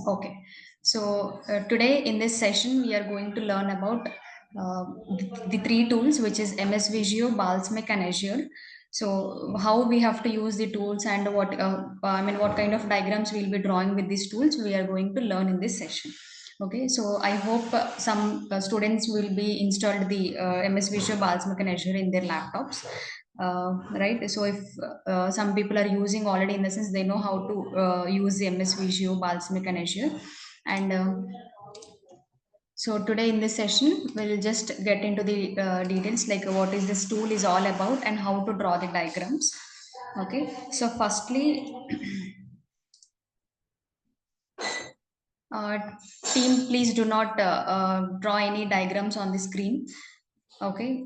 Okay, so today in this session we are going to learn about the three tools, which is MS Visio, Balsamiq, and Azure. So how we have to use the tools and what kind of diagrams we'll be drawing with these tools, we are going to learn in this session. Okay, so I hope some students will be installed the MS Visio, Balsamiq, and Azure in their laptops. Right, so if some people are using already, in the sense they know how to use the MS Visio, Balsamiq, and Azure. And so today in this session we'll just get into the details, like what is this tool is all about and how to draw the diagrams. Okay, so firstly, uh, team, please do not draw any diagrams on the screen. Okay.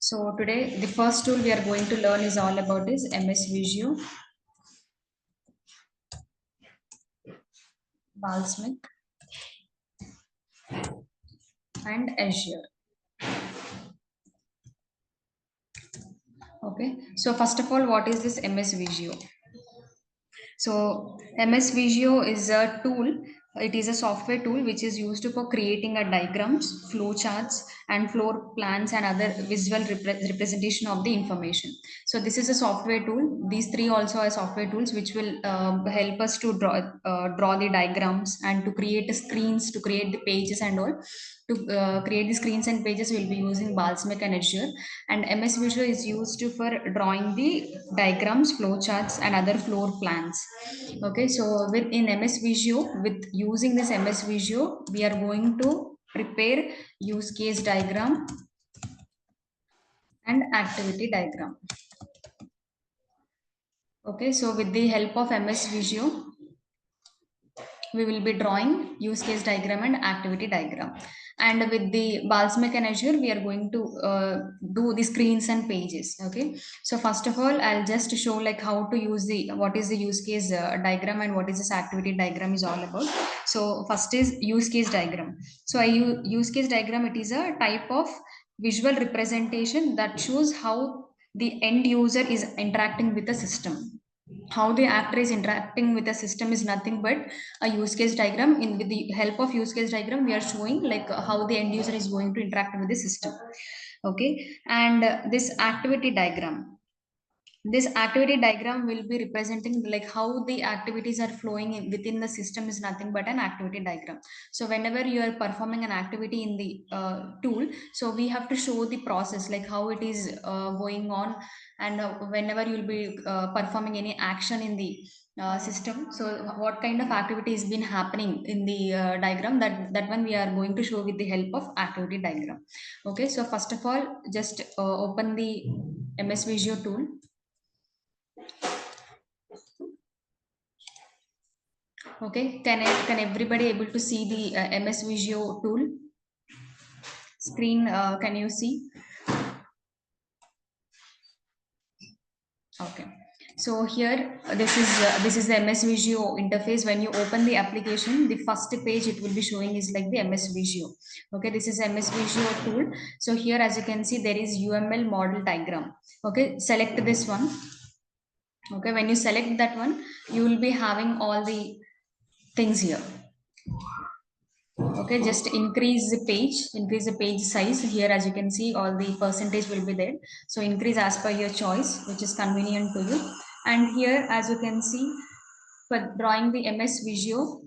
So today the first tool we are going to learn is all about is MS Visio, Balsamiq, and Azure. Okay, so first of all, what is this MS Visio? So MS Visio is a tool. It is a software tool which is used for creating a diagrams, flow charts, and floor plans and other visual representation of the information. So this is a software tool. These three also are software tools which will help us to draw the diagrams and to create screens, to create the pages and all. To create the screens and pages, we'll be using Balsamiq and Azure. And MS Visio is used for drawing the diagrams, flow charts, and other floor plans. Okay, so in MS Visio, with using this MS Visio, we are going to prepare use case diagram and activity diagram. Okay, so with the help of MS Visio, we will be drawing use case diagram and activity diagram. And with the Balsamiq and Azure, we are going to do the screens and pages. Okay, so first of all, I'll just show like how to use the what is the use case diagram and what is this activity diagram is all about. So first is use case diagram. So use case diagram, it is a type of visual representation that shows how the end user is interacting with the system. How the actor is interacting with the system is nothing but a use case diagram. In with the help of use case diagram, we are showing like how the end user is going to interact with the system. Okay, and this activity diagram, this activity diagram will be representing like how the activities are flowing within the system is nothing but an activity diagram. So whenever you are performing an activity in the tool, so we have to show the process, like how it is going on. And whenever you'll be performing any action in the system, so what kind of activity has been happening in the diagram, that one we are going to show with the help of activity diagram. Okay, so first of all, just open the MS Visio tool. Okay, can everybody able to see the MS Visio tool screen? Can you see? Okay. So here, this is the MS Visio interface. When you open the application, the first page it will be showing is like the MS Visio. Okay, this is MS Visio tool. So here, as you can see, there is UML model diagram. Okay, select this one. Okay, when you select that one, you will be having all the things here. Okay, just increase the page size here. As you can see, all the percentage will be there, so increase as per your choice, which is convenient to you. And here, as you can see, for drawing the MS Visio,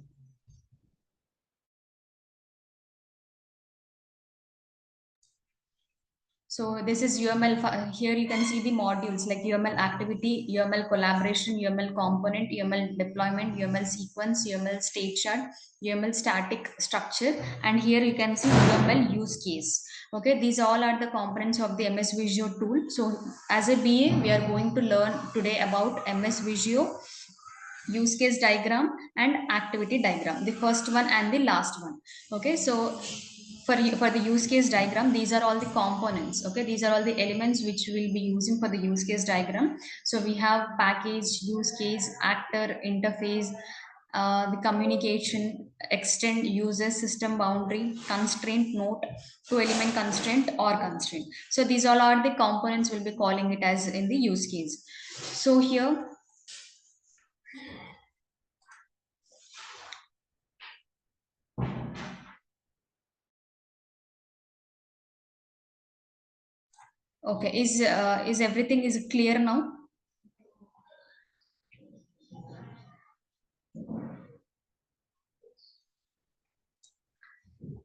so this is UML. Here you can see the modules like UML activity, UML collaboration, UML component, UML deployment, UML sequence, UML state chart, UML static structure, and here you can see UML use case. Okay, these all are the components of the MS Visio tool. So as a BA, we are going to learn today about MS Visio use case diagram and activity diagram, the first one and the last one. Okay, so for the use case diagram, these are all the components. Okay, these are all the elements which we'll be using for the use case diagram. So we have package, use case, actor, interface, the communication, extend, uses, system boundary, constraint, note, two element constraint or constraint. So these all are the components we'll be calling it as in the use case. So here, okay, is everything is clear now?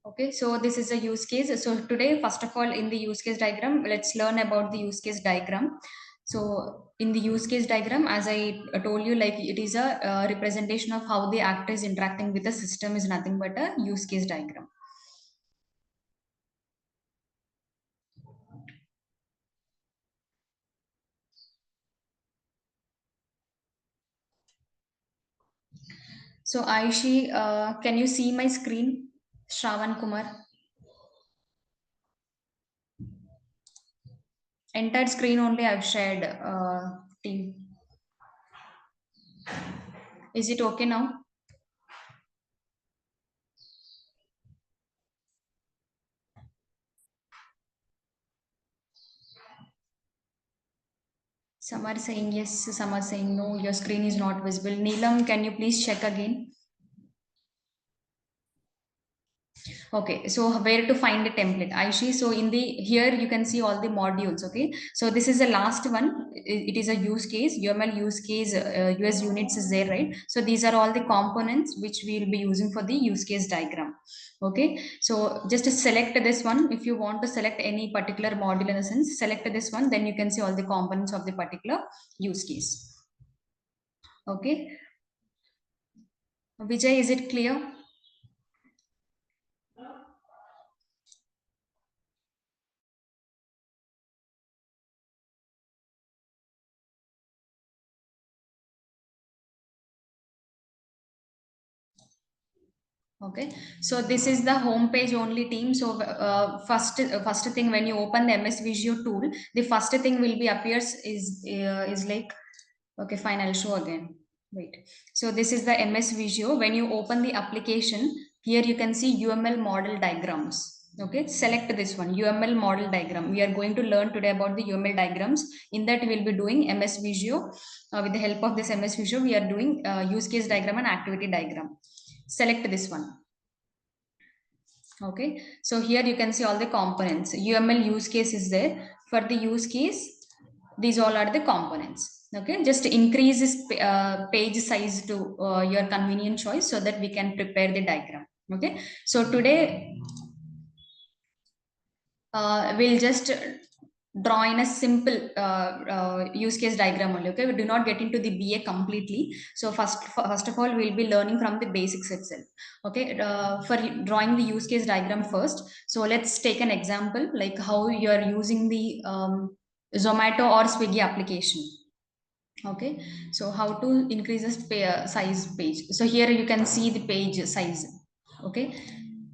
Okay, so this is a use case. So today, first of all, in the use case diagram, let's learn about the use case diagram. So in the use case diagram, as I told you, like it is a representation of how the actor is interacting with the system is nothing but a use case diagram. So Aishi, can you see my screen? Shravan Kumar, entire screen only I've shared. Team, is it okay now? Some are saying yes, some are saying no. Your screen is not visible. Neelam, can you please check again? Okay, so where to find the template? Aishi, so in the here you can see all the modules. Okay, so this is the last one. It is a use case, UML use case, US units is there, right? So these are all the components which we will be using for the use case diagram. Okay, so just to select this one. If you want to select any particular module in a sense, select this one. Then you can see all the components of the particular use case. Okay, Vijay, is it clear? Okay, so this is the home page only team. So first thing when you open the MS Visio tool, the first thing will be appears is like, okay, fine, I'll show again. Wait. So this is the MS Visio. When you open the application, here you can see UML model diagrams. Okay, select this one, UML model diagram. We are going to learn today about the UML diagrams. In that, we will be doing MS Visio. With the help of this MS Visio, we are doing use case diagram and activity diagram. Select this one. Okay, so here you can see all the components. UML use case is there. For the use case, these all are the components. Okay, just increase this page size to your convenient choice so that we can prepare the diagram. Okay, so today we'll just draw in a simple use case diagram only. Okay, we do not get into the BA completely. So first of all, we'll be learning from the basics itself. Okay, for drawing the use case diagram first. So let's take an example like how you are using the Zomato or Swiggy application. Okay, so how to increase the size page. So here you can see the page size. Okay,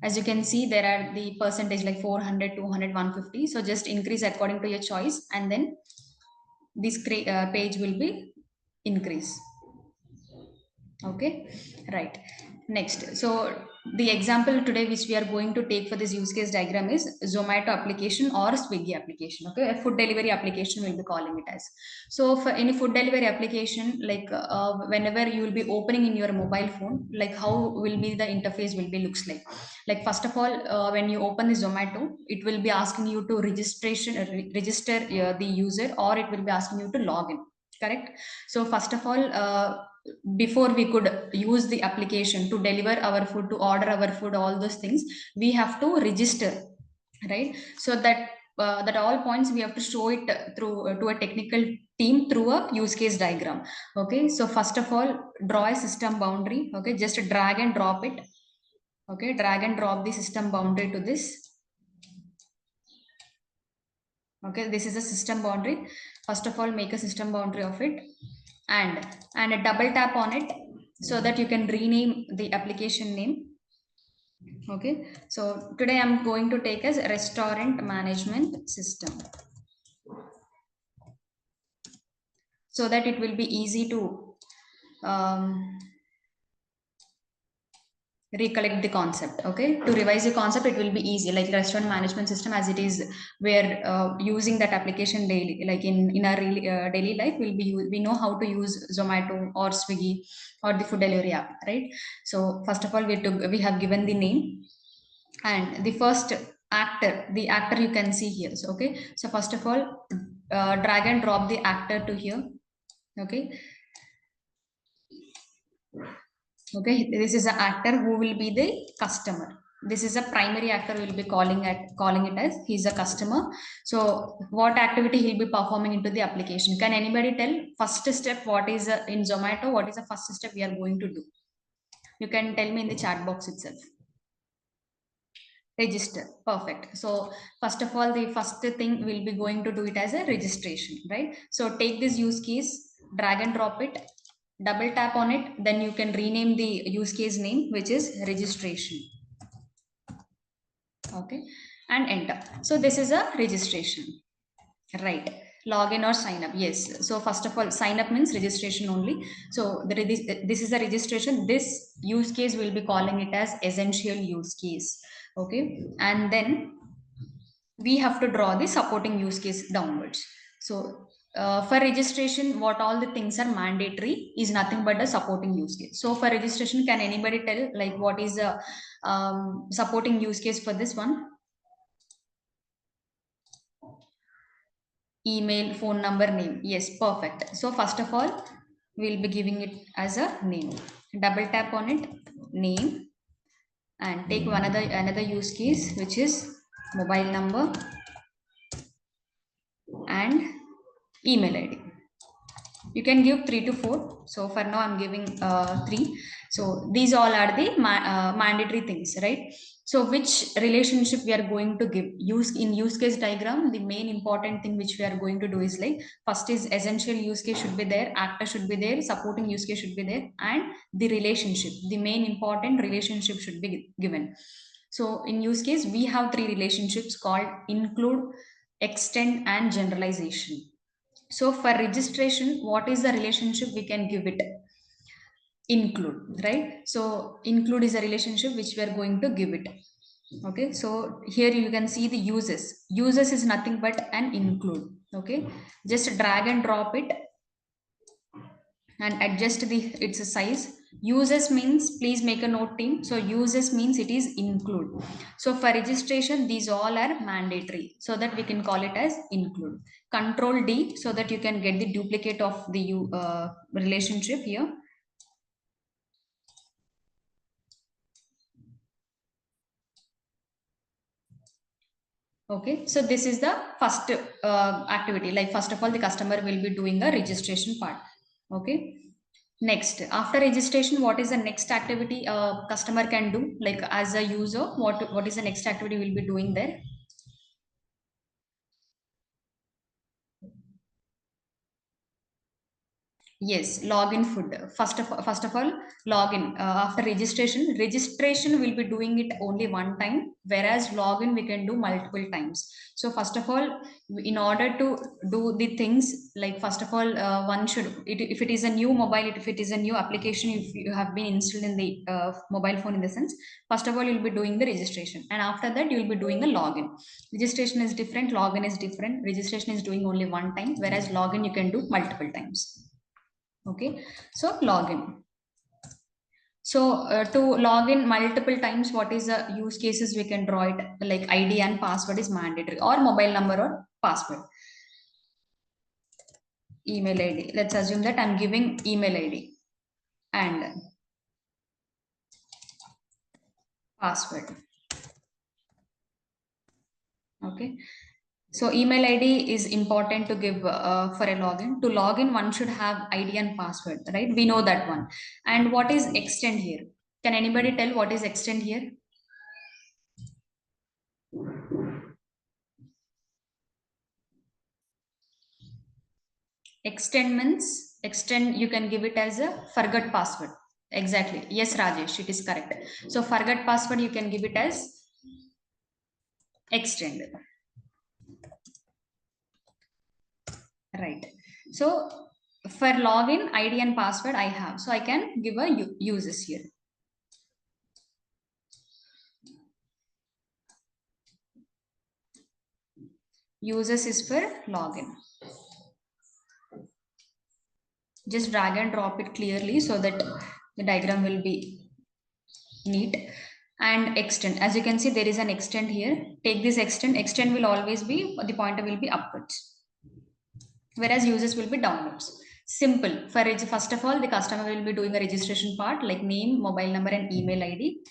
as you can see there are the percentage like 400, 200, 150. So just increase according to your choice, and then this page will be increase. Okay, right. Next, so the example today which we are going to take for this use case diagram is Zomato application or Swiggy application. Okay, a food delivery application will be calling it as. So for any food delivery application, like whenever you will be opening in your mobile phone, like how will be the interface will be looks like first of all, when you open the Zomato, it will be asking you to register the user, or it will be asking you to log in, correct? So first of all, before we could use the application to deliver our food, to order our food, all those things, we have to register, right? So that all points we have to show it through to a technical team through a use case diagram. Okay, so first of all, draw a system boundary. Okay, just drag and drop it. Okay, drag and drop the system boundary to this. Okay, this is a system boundary. First of all, make a system boundary of it, and a double tap on it so that you can rename the application name. Okay, so today I'm going to take as restaurant management system, so that it will be easy to um, recollect the concept. Okay, to revise the concept it will be easy, like restaurant management system as it is, we're using that application daily, like in our daily life we know how to use Zomato or Swiggy or the food delivery app, right? So first of all we have given the name, and the first actor you can see here. So okay, so first of all drag and drop the actor to here. Okay, okay, this is an actor who will be the customer. This is a primary actor, will be calling it as he's a customer. So what activity he'll be performing into the application? Can anybody tell first step what is in Zomato, what is the first step we are going to do? You can tell me in the chat box itself. Register. Perfect. So first of all, the first thing we'll be going to do it as a registration, right? So take this use case, drag and drop it, double tap on it, then you can rename the use case name, which is registration. Okay, and enter. So this is a registration, right? Login or sign up. Yes. So first of all, sign up means registration only. So this is a registration. This use case will be calling it as essential use case. Okay, and then we have to draw the supporting use case downwards. So for registration, what all the things are mandatory is nothing but the supporting use case. So for registration, can anybody tell like what is the supporting use case for this one? Email, phone number, name. Yes, perfect. So first of all, we'll be giving it as a name. Double tap on it, name, and take another use case, which is mobile number and email ID. You can give 3 to 4. So for now I'm giving 3. So these all are the mandatory things, right? So which relationship we are going to give use case diagram? The main important thing which we are going to do is like first is essential use case should be there, actor should be there, supporting use case should be there, and the relationship, the main important relationship should be given. So in use case we have 3 relationships called include, extend, and generalization. So for registration, what is the relationship we can give it? Include, right? So include is a relationship which we are going to give it. Okay, so here you can see the uses. Uses is nothing but an include. Okay, just drag and drop it and adjust its size. Uses means, please make a note team, so uses means it is include. So for registration these all are mandatory, so that we can call it as include. Control D so that you can get the duplicate of the relationship here. Okay, so this is the first activity, like first of all the customer will be doing a registration part. Okay, next, after registration, what is the next activity customer can do? Like as a user, what is the next activity we'll be doing there? Yes, login food. First of all, login. After registration, registration will be doing it only one time, whereas login we can do multiple times. So first of all, in order to do the things, like first of all, one should, if it is a new mobile, if it is a new application, if you have been installed in the mobile phone in the sense, first of all you'll be doing the registration, and after that you'll be doing a login. Registration is different, login is different. Registration is doing only one time, whereas login you can do multiple times. Okay, so login. So to log in multiple times, what is the use cases we can draw it? Like ID and password is mandatory, or mobile number or password. Email ID. Let's assume that I'm giving email ID and password. Okay. So email ID is important to give for a login. To log in, one should have ID and password, right? We know that one. And what is extend here? Can anybody tell what is extend here? Extend means, extend, you can give it as a forgot password. Exactly. Yes, Rajesh, it is correct. So forgot password, you can give it as extend. Right. So for login, ID and password I have. So I can give a uses here. Users is for login. Just drag and drop it clearly so that the diagram will be neat. And extend, as you can see, there is an extend here. Take this extend. Extend will always be, the pointer will be upwards, whereas users will be downwards. Simple. First of all, the customer will be doing a registration part like name, mobile number, and email ID.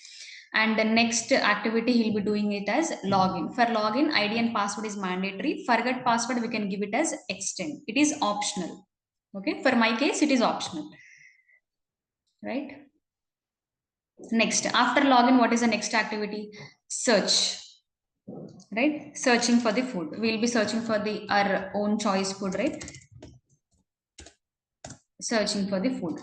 And the next activity he'll be doing it as login. For login, ID and password is mandatory. Forget password, we can give it as extend. It is optional. Okay. For my case, it is optional. Right. Next, after login, what is the next activity? Search. Right. Searching for the food. We'll be searching for the our own choice food. Right. Searching for the food.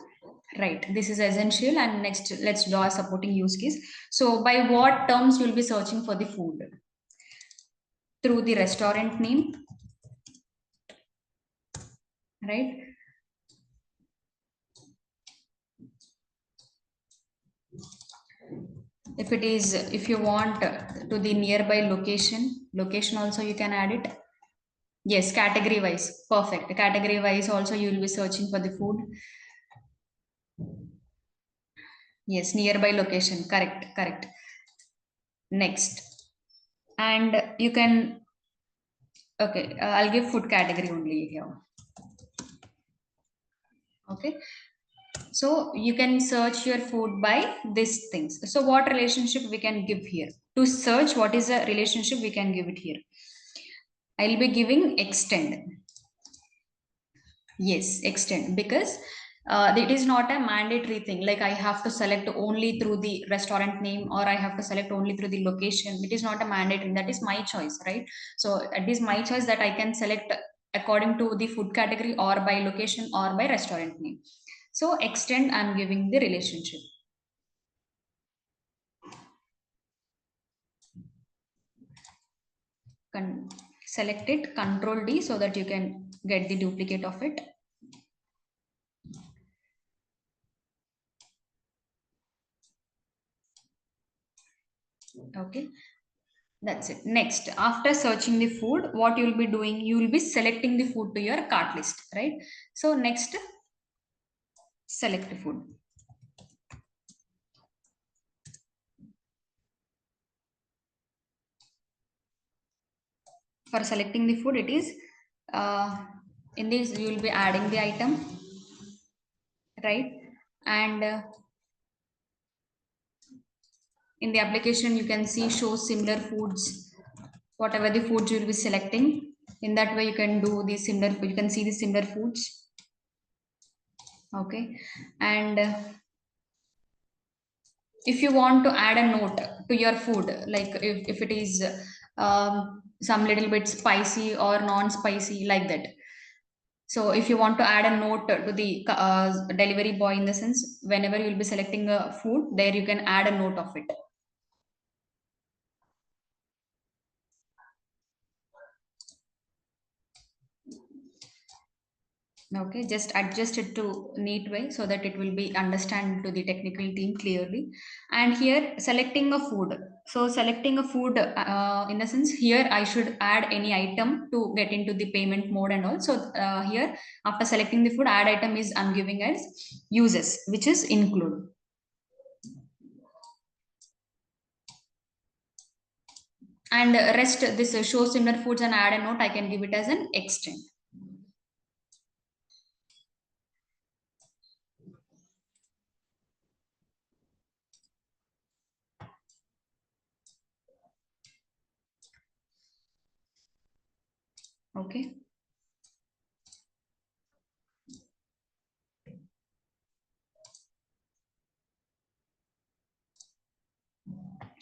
Right, this is essential. And next, let's draw a supporting use case. So by what terms you'll be searching for the food? Through the restaurant name, right? If it is, if you want to the nearby location also you can add it. Yes, category wise, perfect. Category wise also you will be searching for the food. Yes, nearby location, correct. Next, and you can, okay, I'll give food category only here. Okay, so you can search your food by these things. So what relationship we can give here? To search, what is the relationship we can give it here? I'll be giving extend. Yes, extend, because it is not a mandatory thing. Like I have to select only through the restaurant name, or I have to select only through the location. It is not a mandatory. That is my choice, right? So it is my choice that I can select according to the food category, or by location, or by restaurant name. So extend, I'm giving the relationship. Select it, Control D, so that you can get the duplicate of it. Okay, that's it. Next, after searching the food, what you'll be doing, you will be selecting the food to your cart list, right? So next, select the food. For selecting the food, it is in this you will be adding the item, right? And in the application, you can see show similar foods. Whatever the foods you will be selecting, in that way you can do the similar. You can see the similar foods. Okay, and if you want to add a note to your food, like if it is some little bit spicy or non-spicy, like that. So if you want to add a note to the delivery boy, in the sense, whenever you'll be selecting a food, there you can add a note of it. Okay, just adjust it to neat way so that it will be understand to the technical team clearly. And here selecting a food. So selecting a food, in the sense, here I should add any item to get into the payment mode and all. So here, after selecting the food, add item is I'm giving as uses, which is include. And rest, this show similar foods and add a note, I can give it as an extend. Okay.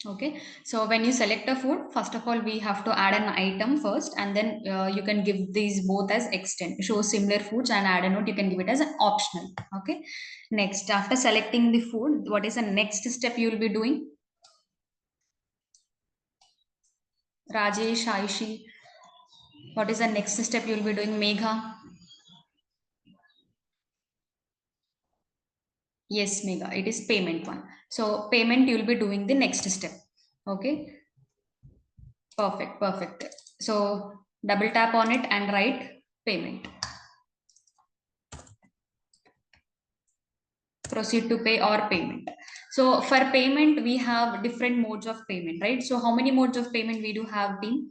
Okay, so when you select a food, first of all, we have to add an item first, and then you can give these both as extend. Show similar foods and add a note, you can give it as an optional. Okay, next, after selecting the food, what is the next step you will be doing? Rajesh, Aishi, what is the next step you will be doing? Megha? Yes, Megha, it is payment one. So payment, you will be doing the next step. Okay, perfect. So Double tap on it and write payment. Proceed to pay or payment. So for payment, we have different modes of payment, right? So how many modes of payment we do have, team?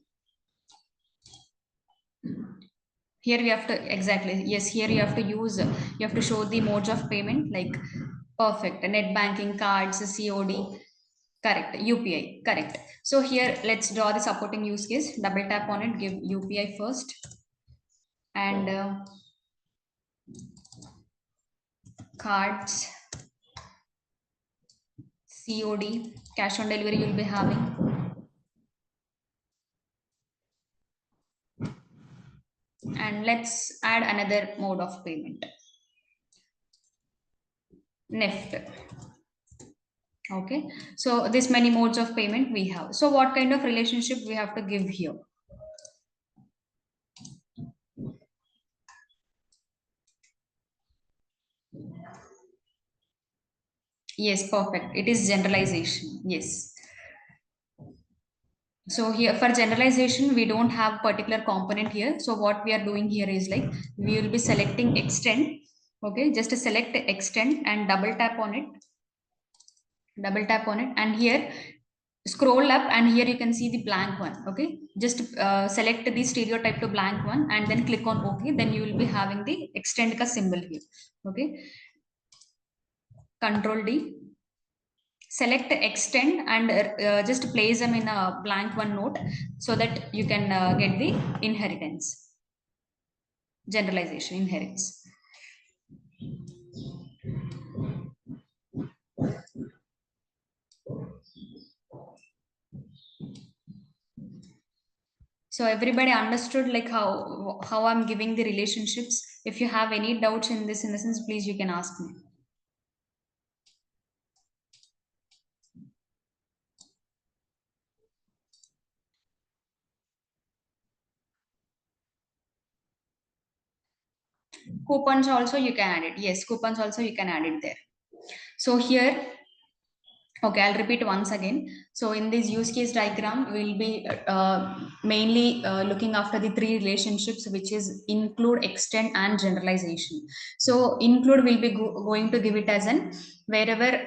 Here we have to, exactly, yes, here you have to use, you have to show the modes of payment like perfect, net banking, cards, COD, correct, UPI, correct. So here let's draw the supporting use case. Double tap on it, give UPI first, and cards, COD, cash on delivery you'll be having, and let's add another mode of payment, NEFT. Okay, so this many modes of payment we have. So what kind of relationship we have to give here? Yes, perfect. It is generalization. Yes. So here for generalization, we don't have particular component here. So what we are doing here is like we will be selecting extend. Okay, just to select extend and double tap on it. Double tap on it, and here scroll up, and here you can see the blank one. Okay, just select the stereotype to blank one and then click on OK. Then you will be having the extend ka symbol here. Okay, Control D. Select extend and just place them in a blank one note so that you can get the inheritance, generalization inherits. So everybody understood like how I'm giving the relationships. If you have any doubts in this, in the sense, please you can ask me. Coupons also you can add it. Yes, coupons also you can add it there. So here, okay, I'll repeat once again. So in this use case diagram, we'll be mainly looking after the three relationships, which is include, extend, and generalization. So include will be going to give it as an wherever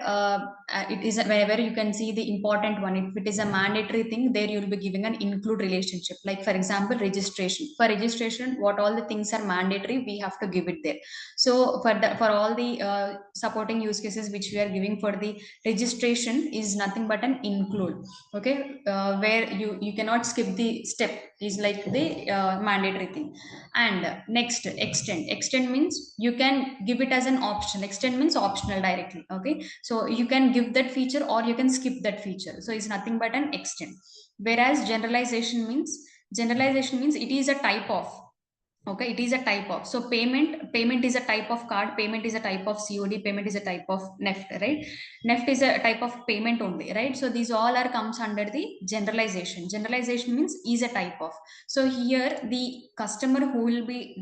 it is, wherever you can see the important one. If it is a mandatory thing, there you will be giving an include relationship. Like for example, registration. For registration, what all the things are mandatory, we have to give it there. So for all the supporting use cases which we are giving for the registration is nothing but an include. Okay, where you cannot skip the step is like the mandatory thing. And next, extend means you can give it as an option. Extend means optional directly. Okay, so you can give that feature or you can skip that feature, so it's nothing but an extend. Whereas generalization means it is a type of. Okay, it is a type of. So payment is a type of card, payment is a type of COD, payment is a type of NEFT, right? NEFT is a type of payment only, right? So these all are comes under the generalization means is a type of. So here the customer who will be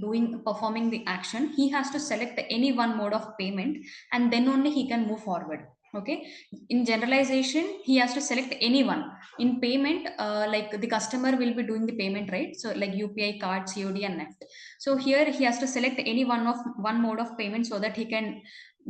performing the action, he has to select any one mode of payment, and then only he can move forward. Okay, in generalization he has to select any one. In payment, like the customer will be doing the payment, right? So like UPI, card, COD, and NEFT. So here he has to select any one mode of payment so that he can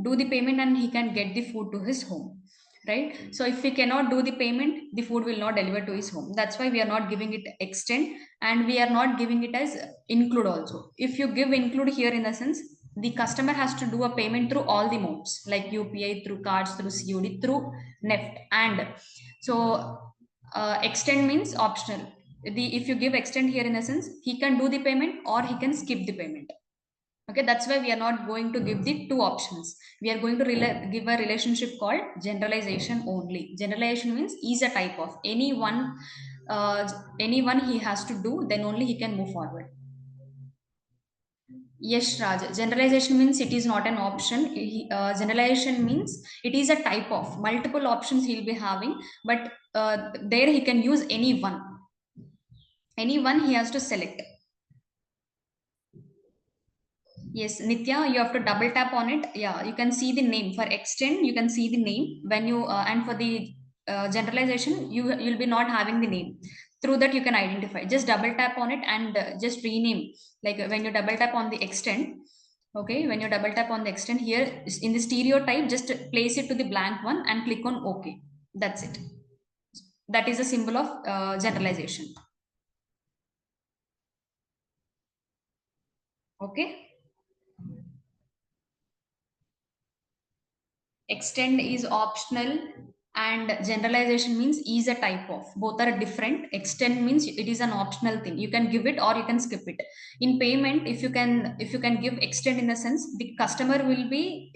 do the payment and he can get the food to his home, right? So if we cannot do the payment, the food will not deliver to his home. That's why we are not giving it extend, and we are not giving it as include also. If you give include here, in the sense the customer has to do a payment through all the modes like UPI, through cards, through COD, through NEFT. And so extend means optional. If you give extend here, in a sense he can do the payment or he can skip the payment. Okay, that's why we are not going to give the two options. We are going to give a relationship called generalization only. Generalization means is a type of anyone he has to do, then only he can move forward. Yes, Raj. Generalization means it is not an option. Generalization means it is a type of multiple options he'll be having, but there he can use any one. Any one he has to select. Yes, Nitya, you have to double tap on it. Yeah, you can see the name. For extend, you can see the name. When you and for the generalization, you'll be not having the name. Through that you can identify. Just double tap on it and just rename. Like when you double tap on the extend, okay, when you double tap on the extend here in the stereotype, just place it to the blank one and click on OK. That's it. That is a symbol of generalization. Okay. Extend is optional and generalization means is a type of. Both are different. Extend means it is an optional thing. You can give it or you can skip it. In payment, if you can give extend, in the sense the customer will be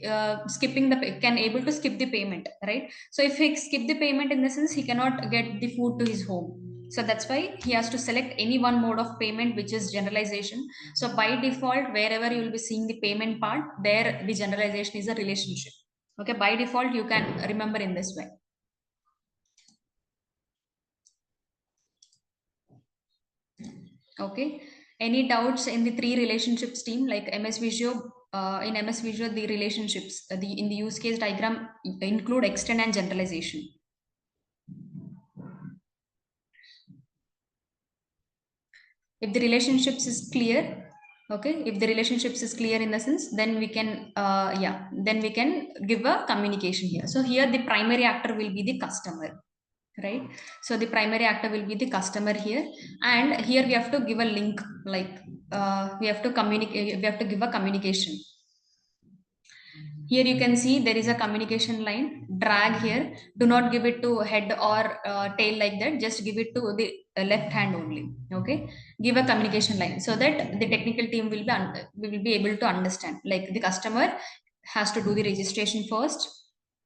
skipping can able to skip the payment, right? So if he skip the payment, in the sense he cannot get the food to his home. So that's why he has to select any one mode of payment, which is generalization. So by default, wherever you will be seeing the payment part, there the generalization is a relationship. Okay, by default, you can remember in this way. Okay, any doubts in the three relationships team, like MS Visio? In MS Visio, the relationships, the in the use case diagram include extend and generalization. If the relationships is clear, okay, if the relationships is clear, in the sense, then we can yeah, then we can give a communication here. So here the primary actor will be the customer, right? So the primary actor will be the customer here, and here we have to give a link, like we have to communicate, we have to give a communication. Here you can see there is a communication line. Drag here. Do not give it to head or tail like that. Just give it to the left hand only. Okay. Give a communication line so that the technical team will be able to understand. Like the customer has to do the registration first,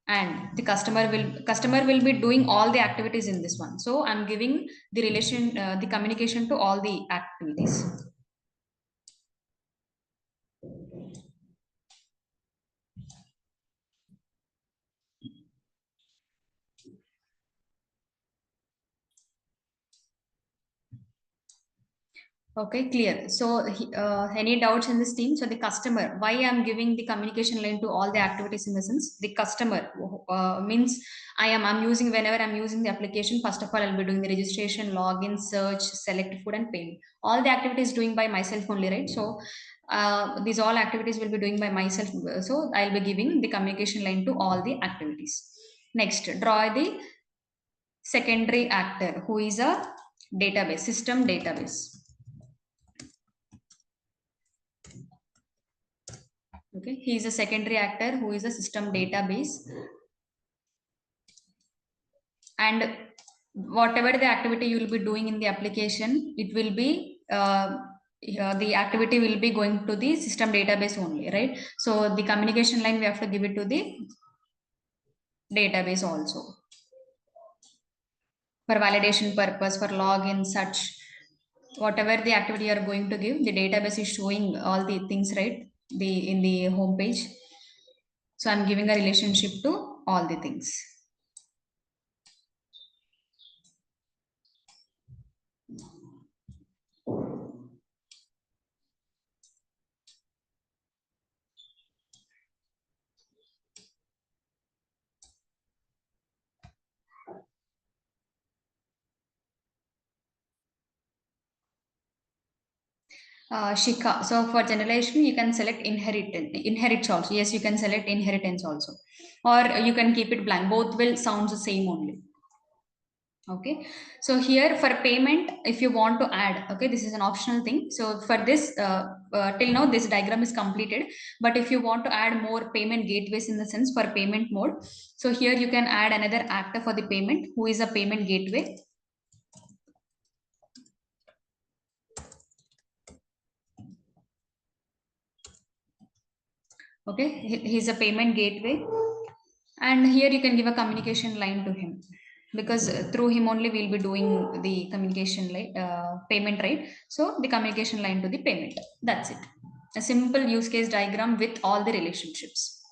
and the customer will be doing all the activities in this one. So I'm giving the communication to all the activities. Okay, clear. So, any doubts in this team? So, the customer, why I'm giving the communication line to all the activities, in the sense, the customer means I'm using, whenever I'm using the application, first of all, I'll be doing the registration, login, search, select food, and payment. All the activities doing by myself only, right? So, these all activities will be doing by myself. So, I'll be giving the communication line to all the activities. Next, draw the secondary actor, who is a database, system database. Okay, he is a secondary actor who is a system database, and whatever the activity you will be doing in the application, it will be the activity will be going to the system database only, right? So the communication line we have to give it to the database also for validation purpose, for login, such. Whatever the activity you are going to give, the database is showing all the things, right? The in the home page. So I'm giving a relationship to all the things. Shika. So for generalization, you can select inherits also. Yes, you can select inheritance also, or you can keep it blank. Both will sound the same only. Okay. So here for payment, if you want to add, okay, this is an optional thing. So for this, till now this diagram is completed. But if you want to add more payment gateways, in the sense for payment mode, so here you can add another actor for the payment, who is a payment gateway. Okay, he's a payment gateway, and here you can give a communication line to him, because through him only we'll be doing the communication line, payment, right? So the communication line to the payment. That's it. A simple use case diagram with all the relationships.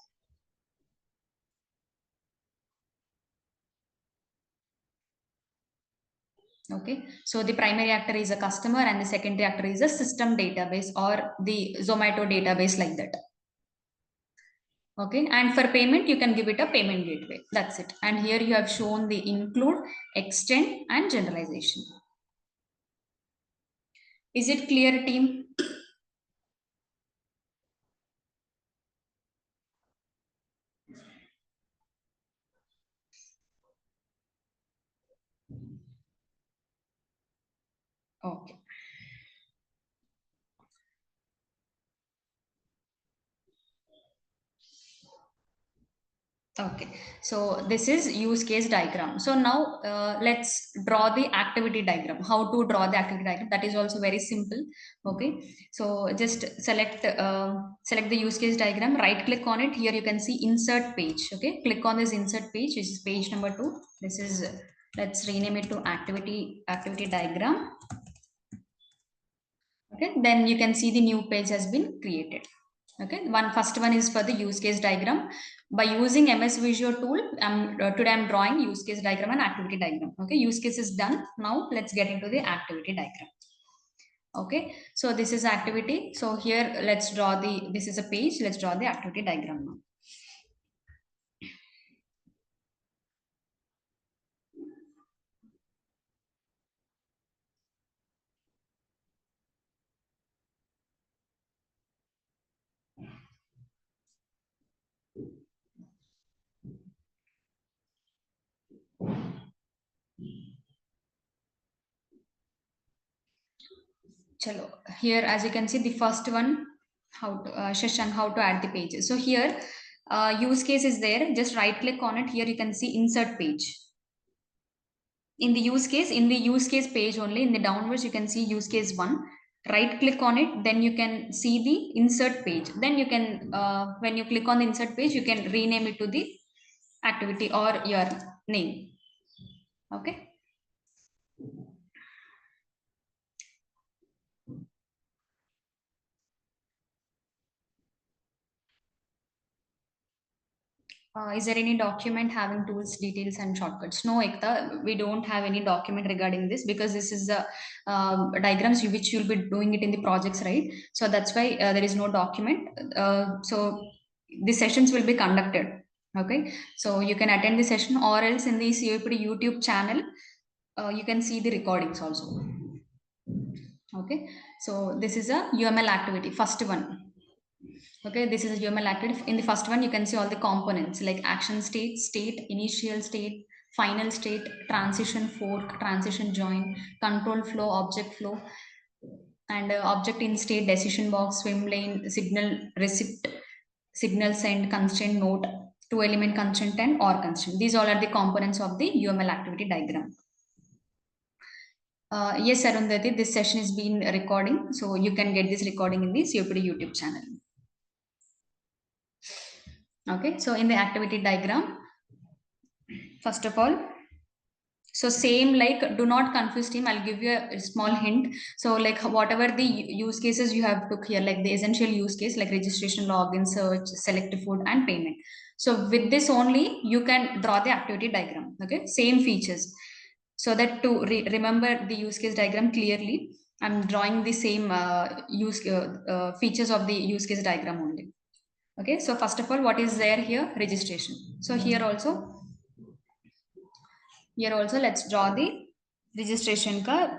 Okay, so the primary actor is a customer and the secondary actor is a system database or the Zomato database, like that. Okay, and for payment, you can give it a payment gateway. That's it. And here you have shown the include, extend, and generalization. Is it clear, team? Okay. Okay, so this is use case diagram. So now let's draw the activity diagram. How to draw the activity diagram? That is also very simple. Okay, so just select the use case diagram. Right click on it. Here you can see insert page. Okay, click on this insert page, which is page number 2. This is, let's rename it to activity diagram. Okay, then you can see the new page has been created. Okay, first one is for the use case diagram. By using MS Visio tool, today I'm drawing use case diagram and activity diagram. Okay, use case is done. Now let's get into the activity diagram. Okay, so this is activity. So here let's draw this is a page. Let's draw the activity diagram now. Chalo. Here, as you can see, the first one, Shashank, how to add the pages. So here, use case is there. Just right click on it. Here you can see insert page. In the use case page only, in the downwards, you can see use case 1. Right click on it, then you can see the insert page. Then you can, when you click on the insert page, you can rename it to the activity or your name. Okay. Is there any document having tools, details, and shortcuts? No, Ekta, we don't have any document regarding this because this is the diagrams which you'll be doing it in the projects, right? So that's why there is no document. So the sessions will be conducted. Okay, so you can attend the session or else in the COEPD YouTube channel, you can see the recordings also. Okay, so this is a UML activity, first one. Okay, this is a UML activity. In the first one, you can see all the components like action state, initial state, final state, transition fork, transition join, control flow, object flow, and object in state, decision box, swim lane, signal receipt, signal send, constraint note, two element constraint, and or constraint. These all are the components of the UML activity diagram. Yes, Arundhati, this session is being recording, so you can get this recording in the COPD YouTube channel. Okay, so in the activity diagram, first of all, so same like do not confuse team. I'll give you a small hint. So like whatever the use cases you have took here, like the essential use case like registration, login, search, select food, and payment. So with this only you can draw the activity diagram. Okay, same features. So that to remember the use case diagram clearly, I'm drawing the same features of the use case diagram only. Okay, so first of all, what is there here? Registration. So here also let's draw the registration ka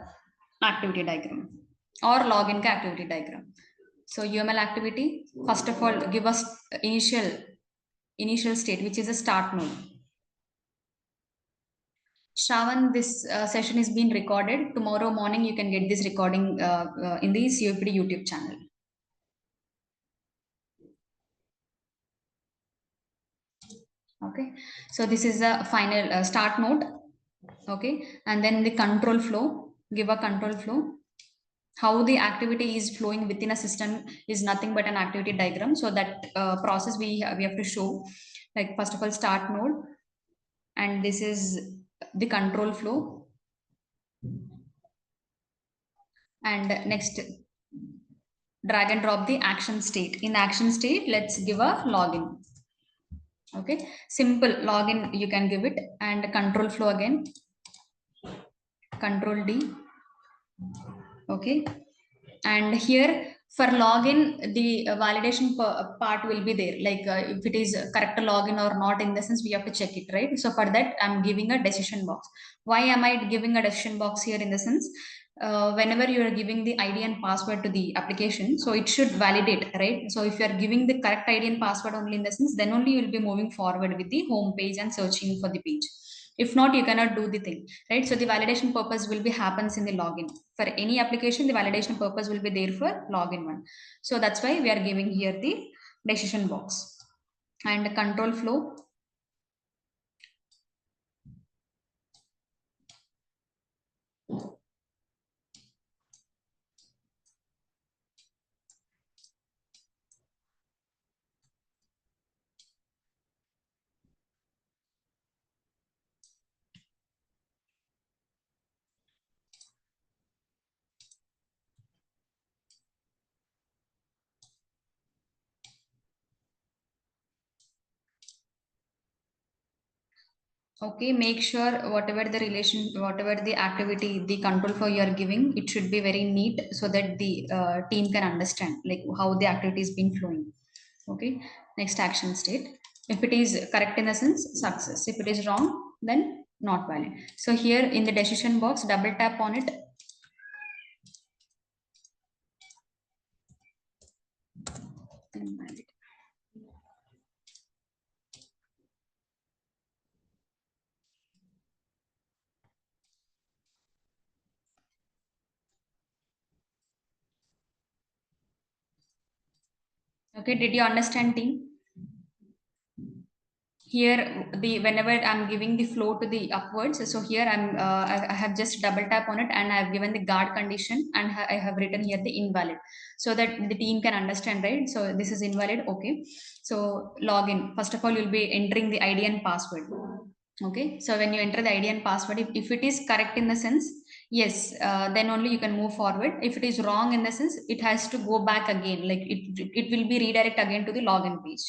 activity diagram or login ka activity diagram. So UML activity, first of all, give us initial state, which is a start node. Shravan, this session is being recorded. Tomorrow morning, you can get this recording in the COPD YouTube channel. Okay, so this is a final start node. Okay, and then the control flow, give a control flow. How the activity is flowing within a system is nothing but an activity diagram. So that process we have to show. Like first of all, start node, and this is the control flow, and next drag and drop the action state. In action state, let's give a login. Okay, simple login you can give it, and control flow again, control D. Okay, and here for login the validation part will be there, like if it is correct login or not, in the sense we have to check it, right? So for that I'm giving a decision box. Why am I giving a decision box here? In the sense, whenever you are giving the ID and password to the application, so it should validate, right? So if you are giving the correct ID and password only in the sense, then only you will be moving forward with the home page and searching for the page. If not, you cannot do the thing, right? So the validation purpose will be happens in the login. For any application, the validation purpose will be there for login one. So that's why we are giving here the decision box and control flow. Okay, make sure whatever the activity, the control flow you are giving, it should be very neat so that the team can understand like how the activity is being flowing. Okay, next action state. If it is correct in the sense, success. If it is wrong, then not valid. So here in the decision box, double tap on it. Invalid. Okay, did you understand, team? Here the whenever I'm giving the flow to the upwards, so here I have just double tap on it and I have given the guard condition and I have written here the invalid so that the team can understand, right? So this is invalid. Okay, so login, first of all you'll be entering the ID and password. Okay, so when you enter the ID and password, if it is correct in the sense, yes, then only you can move forward. If it is wrong in the sense, it has to go back again, like it will be redirect again to the login page,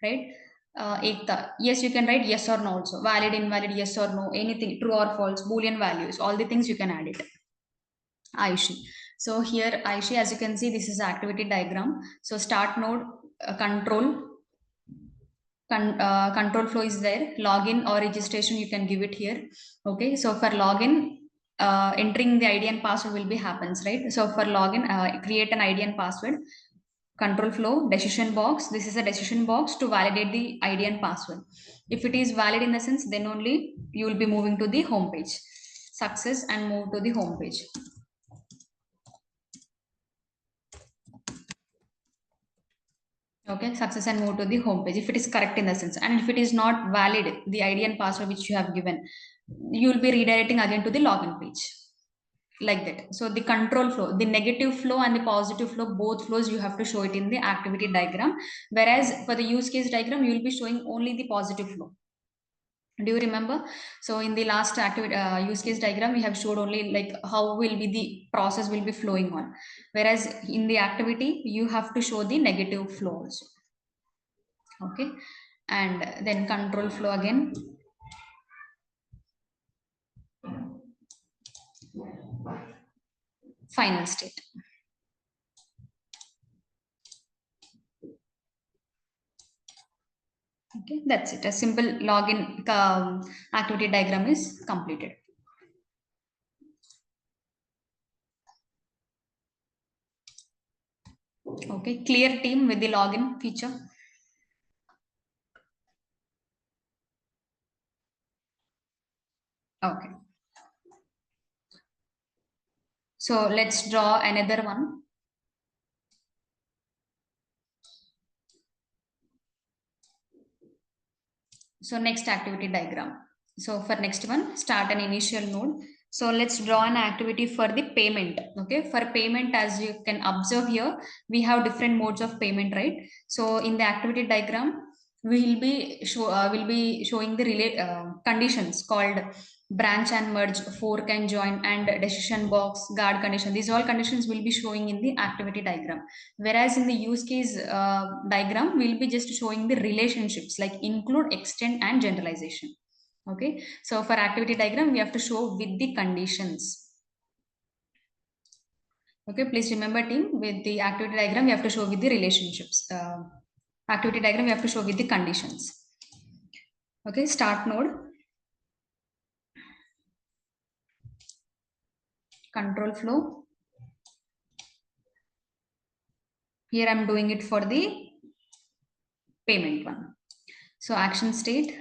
right? Ekta, yes, you can write yes or no also, valid, invalid, yes or no, anything, true or false, boolean values, all the things you can add it. Aishi. So here Aishi, as you can see, this is activity diagram. So start node, control flow is there. Login or registration, you can give it here. Okay, so for login, entering the ID and password will be happens, right? So for login, create an ID and password. Control flow, decision box, this is a decision box to validate the ID and password. If it is valid in the sense, then only you will be moving to the home page. Success and move to the home page. Okay, success and move to the home page if it is correct in the sense. And if it is not valid, the ID and password which you have given, you will be redirecting again to the login page, like that. So the control flow, the negative flow and the positive flow, both flows you have to show it in the activity diagram. Whereas for the use case diagram, you will be showing only the positive flow. Do you remember? So in the last activity use case diagram, we have showed only like how will be the process will be flowing on. Whereas in the activity, you have to show the negative flow also. Okay, and then control flow again. Final state. Okay, that's it. A simple login activity diagram is completed. Okay, clear team with the login feature. Okay, so let's draw another one. So next activity diagram. So for next one, start an initial node. So let's draw an activity for the payment. Okay, for payment, as you can observe here, we have different modes of payment, right? So in the activity diagram, will be showing the conditions called branch and merge, fork and join, and decision box, guard condition. These all conditions will be showing in the activity diagram. Whereas in the use case diagram, we'll be just showing the relationships like include, extend, and generalization. Okay, so for activity diagram, we have to show with the conditions. Okay, please remember team, with the activity diagram, we have to show with the relationships. Activity diagram, we have to show with the conditions. Okay, start node, control flow. Here I'm doing it for the payment one. So action state,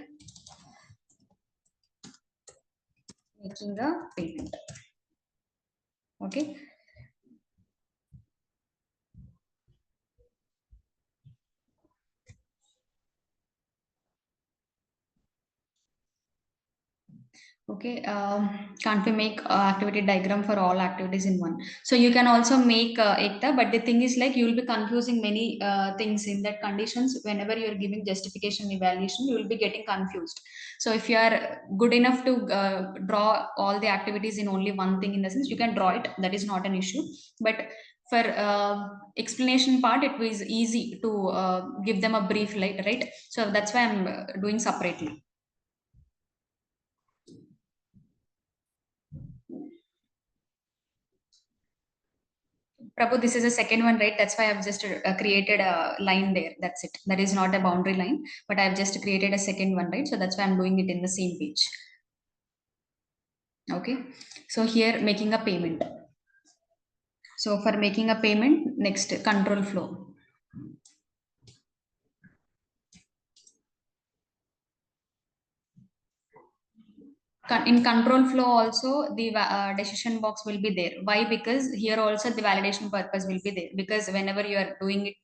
making a payment. Okay. Okay, can't we make activity diagram for all activities in one? So you can also make ekta, but the thing is like you will be confusing many things in that conditions. Whenever you are giving justification evaluation, you will be getting confused. So if you are good enough to draw all the activities in only one thing, in the sense you can draw it. That is not an issue. But for explanation part, it was easy to give them a brief, like, right? So that's why I'm doing separately. Prabhu, this is a second one, right? That's why I've just created a line there. That's it. That is not a boundary line, but I've just created a second one, right? So that's why I'm doing it in the same page. Okay. So here making a payment. So for making a payment, next control flow. In control flow also the decision box will be there. Why? Because here also the validation purpose will be there, because whenever you are doing it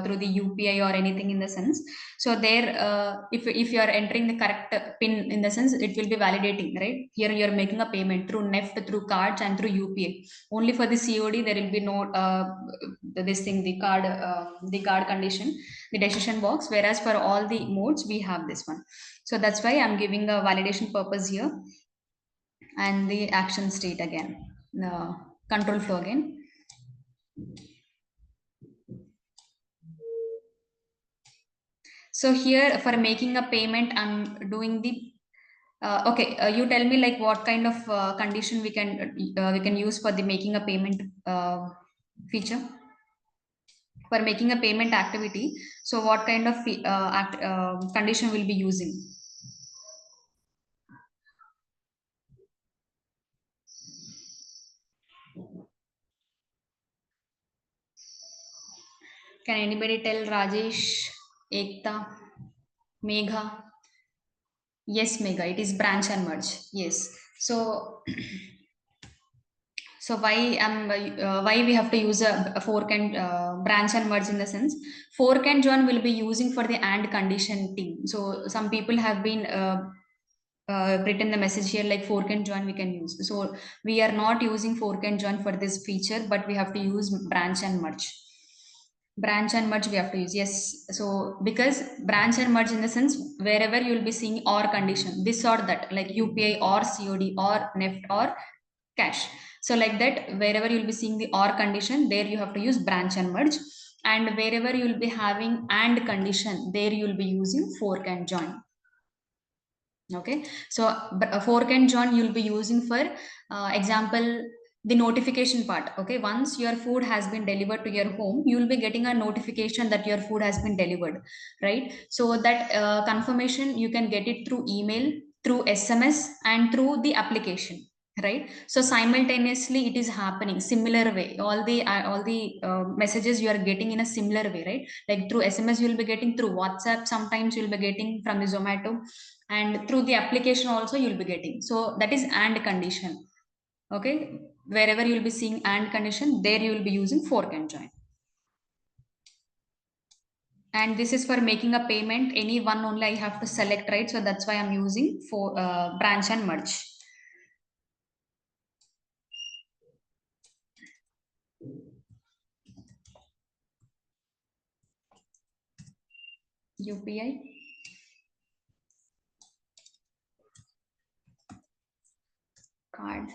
through the UPI or anything in the sense, so there if you are entering the correct pin, in the sense it will be validating, right? Here you are making a payment through NEFT, through cards and through UPI. Only for the COD there will be no this thing, the card condition, the decision box, whereas for all the modes we have this one. So that's why I'm giving a validation purpose here, and the action state again, the control flow again. So here for making a payment, I'm doing the okay. You tell me like what kind of condition we can use for the making a payment feature for making a payment activity. So what kind of condition will be using? Can anybody tell? Rajesh, Ekta, Megha? Yes, Megha. It is branch and merge. Yes. So so why we have to use a fork and branch and merge, in the sense fork and join will be using for the and condition thing. So some people have been written the message here like fork and join we can use. So we are not using fork and join for this feature, but we have to use branch and merge. Branch and merge we have to use, yes. So because branch and merge, in the sense wherever you will be seeing or condition, this or that, like UPI or COD or NEFT or cash. So like that, wherever you'll be seeing the or condition, there you have to use branch and merge. And wherever you will be having and condition, there you will be using fork and join. Okay. So fork and join you'll be using for example, the notification part. Okay, once your food has been delivered to your home, you will be getting a notification that your food has been delivered, right? So that confirmation you can get it through email, through SMS and through the application, right? So simultaneously it is happening similar way, all the messages you are getting in a similar way, right? Like through SMS you will be getting, through WhatsApp sometimes you will be getting from the Zomato, and through the application also you will be getting. So that is and condition. Okay, wherever you will be seeing and condition, there you will be using fork and join. And this is for making a payment, any one only I have to select, right? So that's why I'm using for branch and merge. UPI card.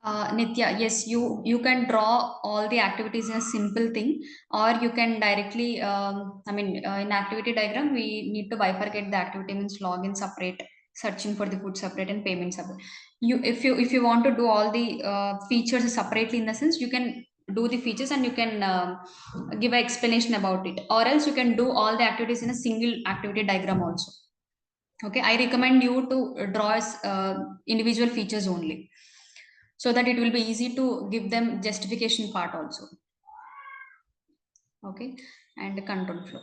Nitya, yes, you can draw all the activities in a simple thing, or you can directly. I mean, in activity diagram, we need to bifurcate the activity, means login separate, searching for the food separate, and payment separate. If you want to do all the features separately, in the sense you can do the features and you can give an explanation about it, or else you can do all the activities in a single activity diagram also. Okay, I recommend you to draw individual features only, so that it will be easy to give them justification part also. Okay, and control flow.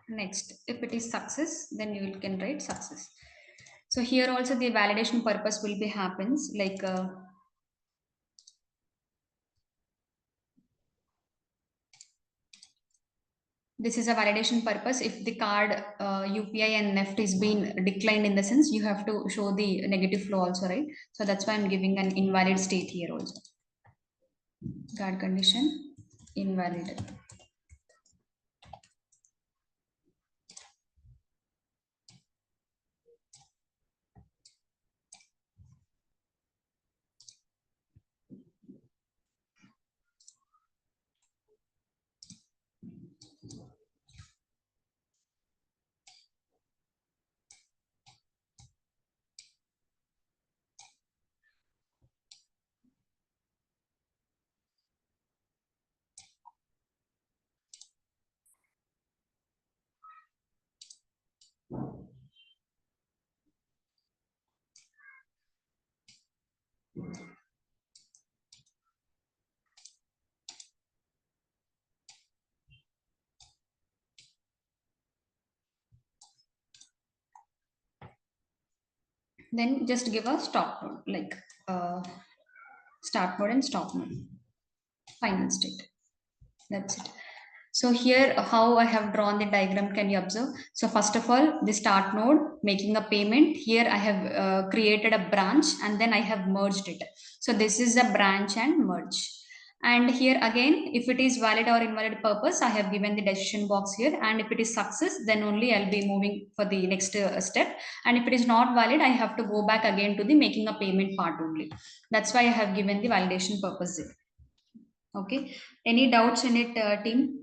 Next, if it is success, then you can write success. So here also the validation purpose will be happens like this is a validation purpose. If the card UPI and NEFT is being declined, in the sense you have to show the negative flow also, right? So that's why I'm giving an invalid state here also. Card condition invalid. Then just give a stop node, like start node and stop node, final state. That's it. So here, how I have drawn the diagram, can you observe? So first of all, the start node making a payment. Here I have created a branch and then I have merged it. So this is a branch and merge. And here again, if it is valid or invalid purpose, I have given the decision box here. And if it is success, then only I'll be moving for the next step. And if it is not valid, I have to go back again to the making a payment part only. That's why I have given the validation purpose here. Okay. Any doubts in it, team?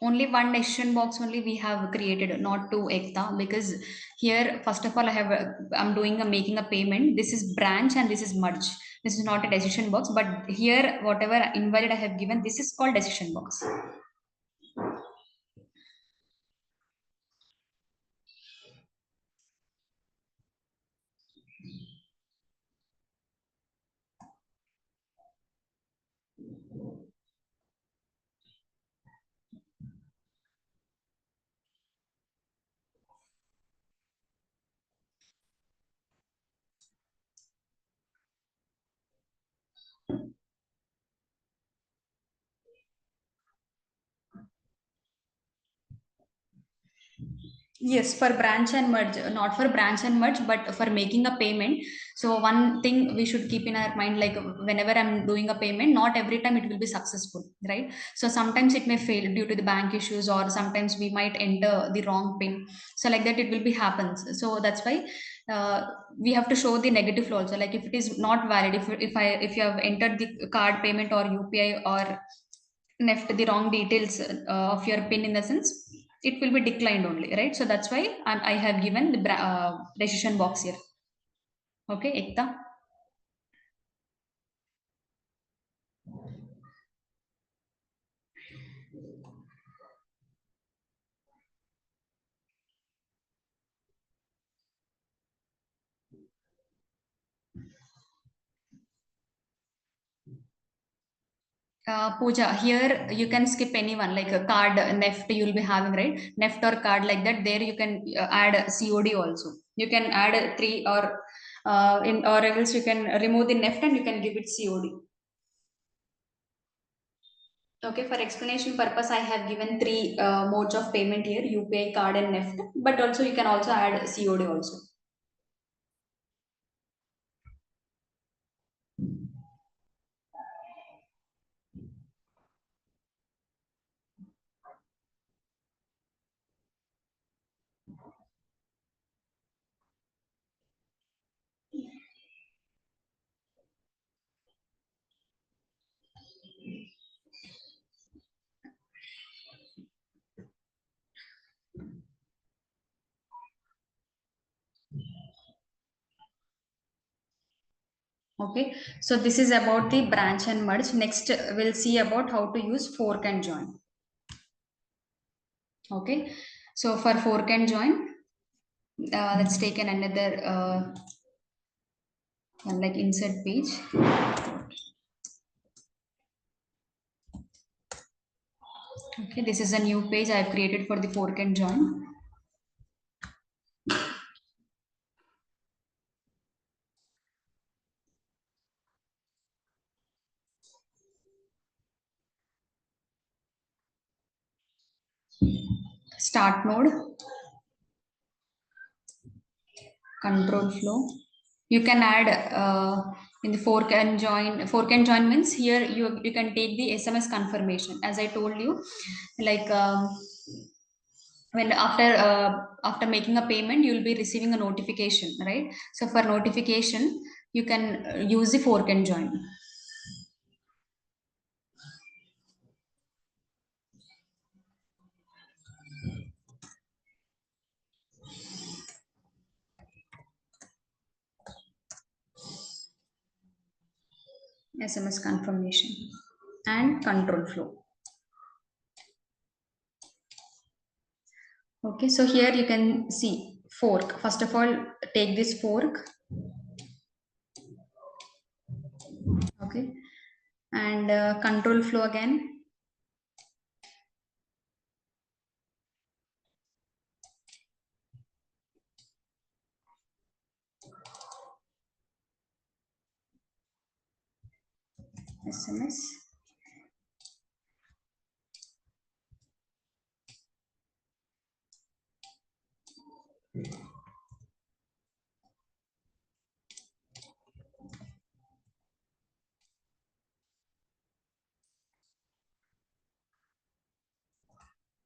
Only one decision box only we have created, not two ekta, because here first of all I'm doing a making a payment. This is branch and this is merge. This is not a decision box, but here whatever invalid I have given, this is called decision box. Yes, for branch and merge, not for branch and merge, but for making a payment. So one thing we should keep in our mind, like whenever I'm doing a payment, not every time it will be successful, right? So sometimes it may fail due to the bank issues, or sometimes we might enter the wrong pin. So like that, it will be happens. So that's why uh, we have to show the negative flow also. Like if it is not valid, if you have entered the card payment or UPI or left the wrong details of your pin in the sense, it will be declined only, right? So that's why I have given the decision box here. Okay, Ekta. Pooja, here you can skip anyone, like a card neft you'll be having, right? Neft or card like that, there you can add COD also. You can add three, or or else you can remove the neft and you can give it COD. Okay, for explanation purpose, I have given three modes of payment here: UPI, card, and NEFT. But also you can also add COD also. Okay, so this is about the branch and merge. Next, we'll see about how to use fork and join. Okay, so for fork and join, let's take another one, like insert page. Okay, this is a new page I've created for the fork and join. Start node, control flow. You can add in the fork and join. Fork and join means here you can take the SMS confirmation, as I told you, like when after making a payment you will be receiving a notification, right? So for notification you can use the fork and join. SMS confirmation and control flow. Okay, so here you can see fork. First of all, take this fork. Okay, and control flow again. SMS.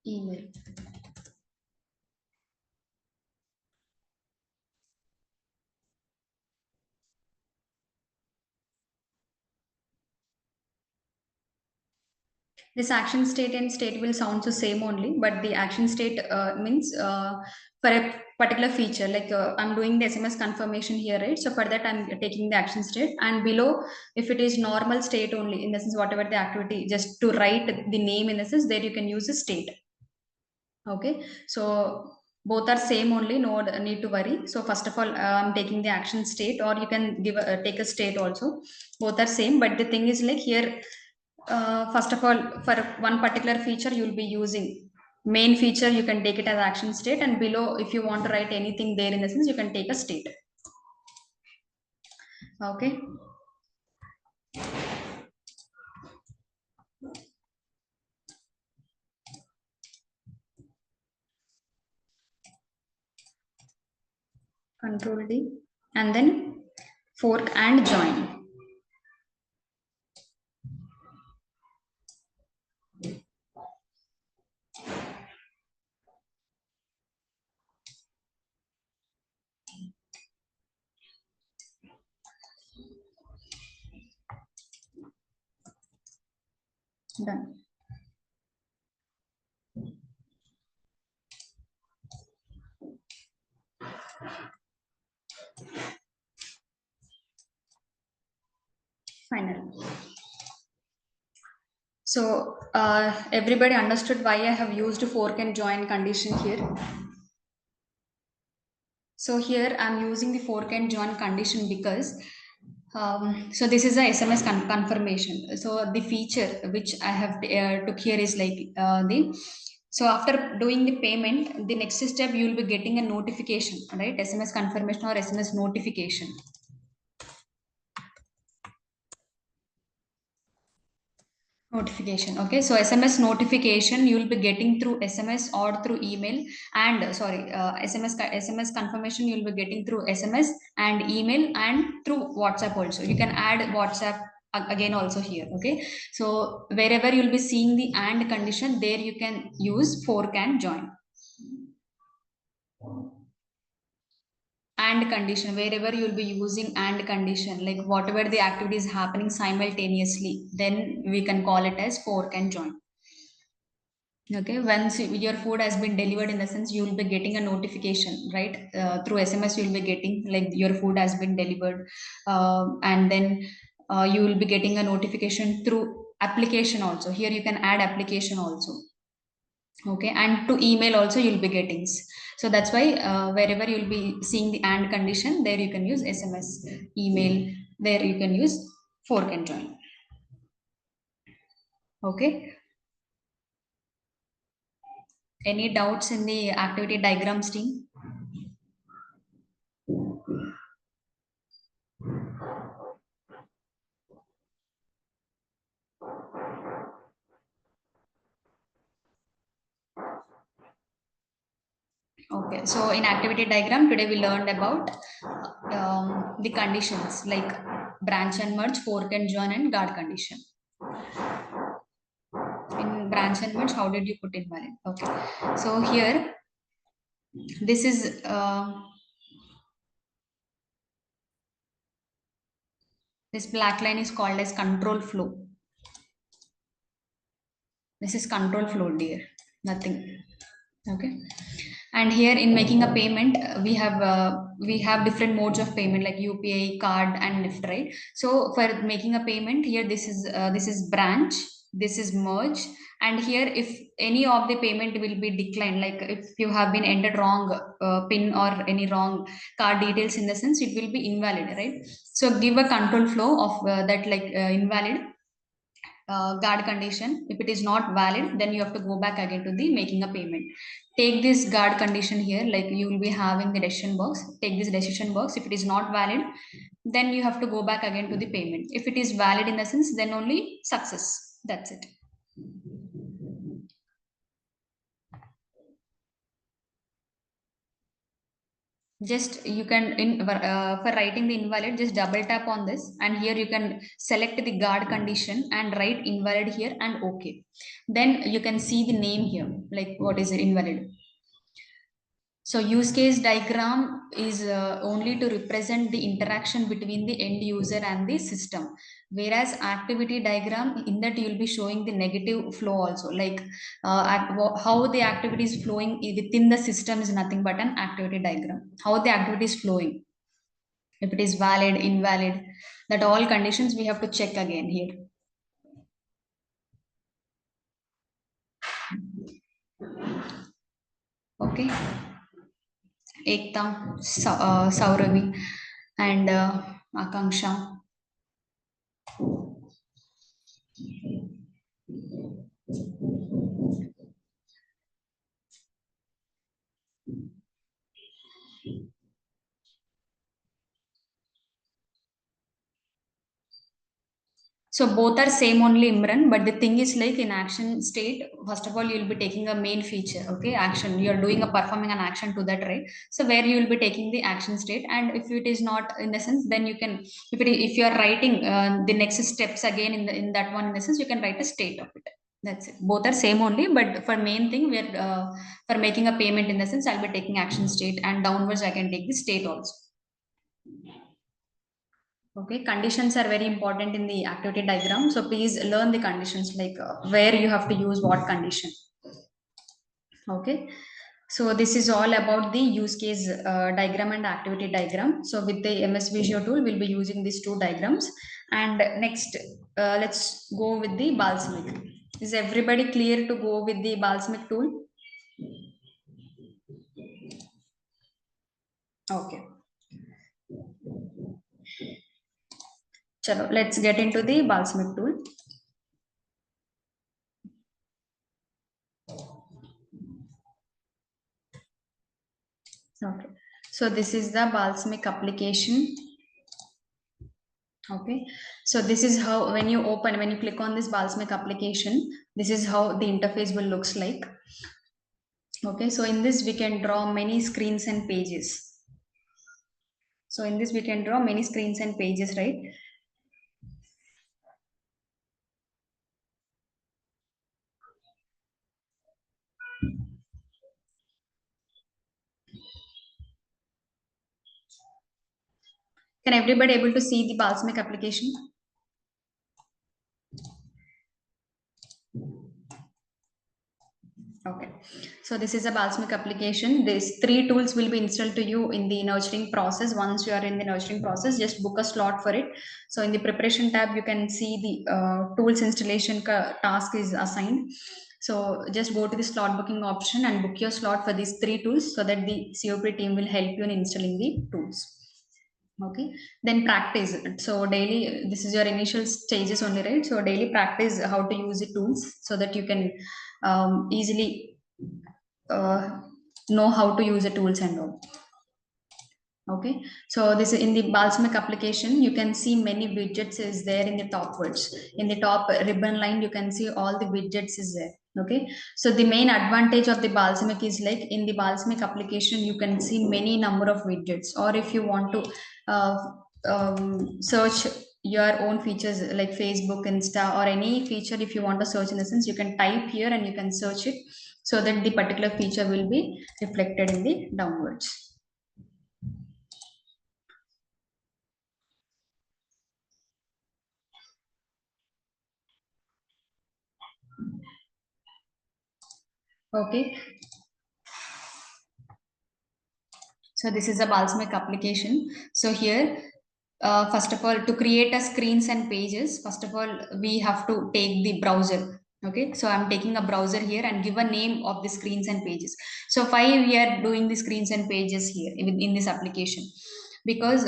Email. This action state and state will sound the same only, but the action state means for a particular feature. Like I'm doing the SMS confirmation here, right? So for that, I'm taking the action state, and below, if it is normal state only, in the sense whatever the activity, just to write the name in the sense, there you can use a state. Okay, so both are same only, no need to worry. So first of all, I'm taking the action state, or you can take a state also. Both are same, but the thing is like here, first of all, for one particular feature, you'll be using main feature. You can take it as action state, and below, if you want to write anything there in the sense, you can take a state. Okay. Control D, and then fork and join. Done. Final. So everybody understood why I have used fork and join condition here. So here I'm using the fork and join condition because so this is a SMS confirmation. So the feature which I have took here is like the so after doing the payment, the next step you will be getting a notification, right? SMS confirmation or SMS notification. Notification. Okay, so SMS notification you will be getting through SMS or through email, and sorry, SMS confirmation you will be getting through SMS and email and through WhatsApp also. You can add WhatsApp again also here. Okay, so wherever you will be seeing the and condition, there you can use fork and join. And condition, wherever you will be using and condition, like whatever the activity is happening simultaneously, then we can call it as fork and join. Okay, once your food has been delivered, in the sense you will be getting a notification, right? Through SMS, you will be getting like your food has been delivered, and then you will be getting a notification through application also. Here you can add application also. Okay, and to email also you'll be getting. So that's why wherever you'll be seeing the and condition, there you can use SMS, email. There you can use fork and join. Okay. Any doubts in the activity diagrams team? Okay, so in activity diagram today we learned about the conditions like branch and merge, fork and join, and guard condition. In branch and merge, how did you put invalid? Okay, so here this is this black line is called as control flow. This is control flow, dear. Nothing. Okay. And here in making a payment, we have different modes of payment like UPI, card, and NIFT, right? So for making a payment, here this is branch, this is merge, and here if any of the payment will be declined, like if you have been entered wrong pin or any wrong card details, in the sense it will be invalid, right? So give a control flow of that, like invalid, guard condition. If it is not valid, then you have to go back again to the making a payment. Take this guard condition here, like you will be having the decision box. Take this decision box. If it is not valid, then you have to go back again to the payment. If it is valid, in the sense, then only success. That's it. Just you can for writing the invalid, just double tap on this, and here you can select the guard condition and write invalid here and okay. Then you can see the name here, like what is it, invalid. So use case diagram is only to represent the interaction between the end user and the system. Whereas activity diagram, in that you will be showing the negative flow also, like how the activity is flowing within the system is nothing but an activity diagram. How the activity is flowing, if it is valid, invalid, that all conditions we have to check again here. Okay. Ekta, Sauravi, and Akanksha. So both are same only, Imran, but the thing is like in action state, first of all, you'll be taking a main feature, okay? Action, you're doing a performing an action to that, right? So where you will be taking the action state, and if it is not in the sense, then you can, if you are writing the next steps again in that one in the sense, you can write a state of it. That's it. Both are same only, but for main thing, we're for making a payment in the sense, I'll be taking action state, and downwards I can take the state also. Okay, conditions are very important in the activity diagram. So please learn the conditions like where you have to use what condition. Okay, so this is all about the use case diagram and activity diagram. So with the MS Visio tool, we'll be using these two diagrams. And next, let's go with the Balsamiq. Is everybody clear to go with the Balsamiq tool? Okay. Chalo, let's get into the Balsamiq tool. Okay. So this is the Balsamiq application. Okay. So this is how when you click on this Balsamiq application, this is how the interface will looks like. Okay. So in this we can draw many screens and pages. So in this we can draw many screens and pages, right? Can everybody able to see the Balsamiq application? Okay, so this is a Balsamiq application. These three tools will be installed to you in the nurturing process. Once you are in the nurturing process, just book a slot for it. So in the preparation tab, you can see the tools installation task is assigned. So just go to the slot booking option and book your slot for these three tools so that the COP team will help you in installing the tools. Okay, then practice. So daily, this is your initial stages only, right? So daily practice how to use the tools so that you can easily uh, know how to use the tools and all. Okay, so this is in the Balsamiq application. You can see many widgets is there in the top words. In the top ribbon line, you can see all the widgets is there. Okay, so the main advantage of the Balsamiq is like in the Balsamiq application, you can see many number of widgets. Or if you want to uh, search your own features like Facebook, Insta, or any feature, if you want to search in the sense, you can type here and you can search it so that the particular feature will be reflected in the downwards. Okay, so this is a Balsamiq application. So here, first of all, to create a screens and pages, first of all, we have to take the browser. Okay, so I'm taking a browser here and give a name of the screens and pages. So why we are doing the screens and pages here in this application? Because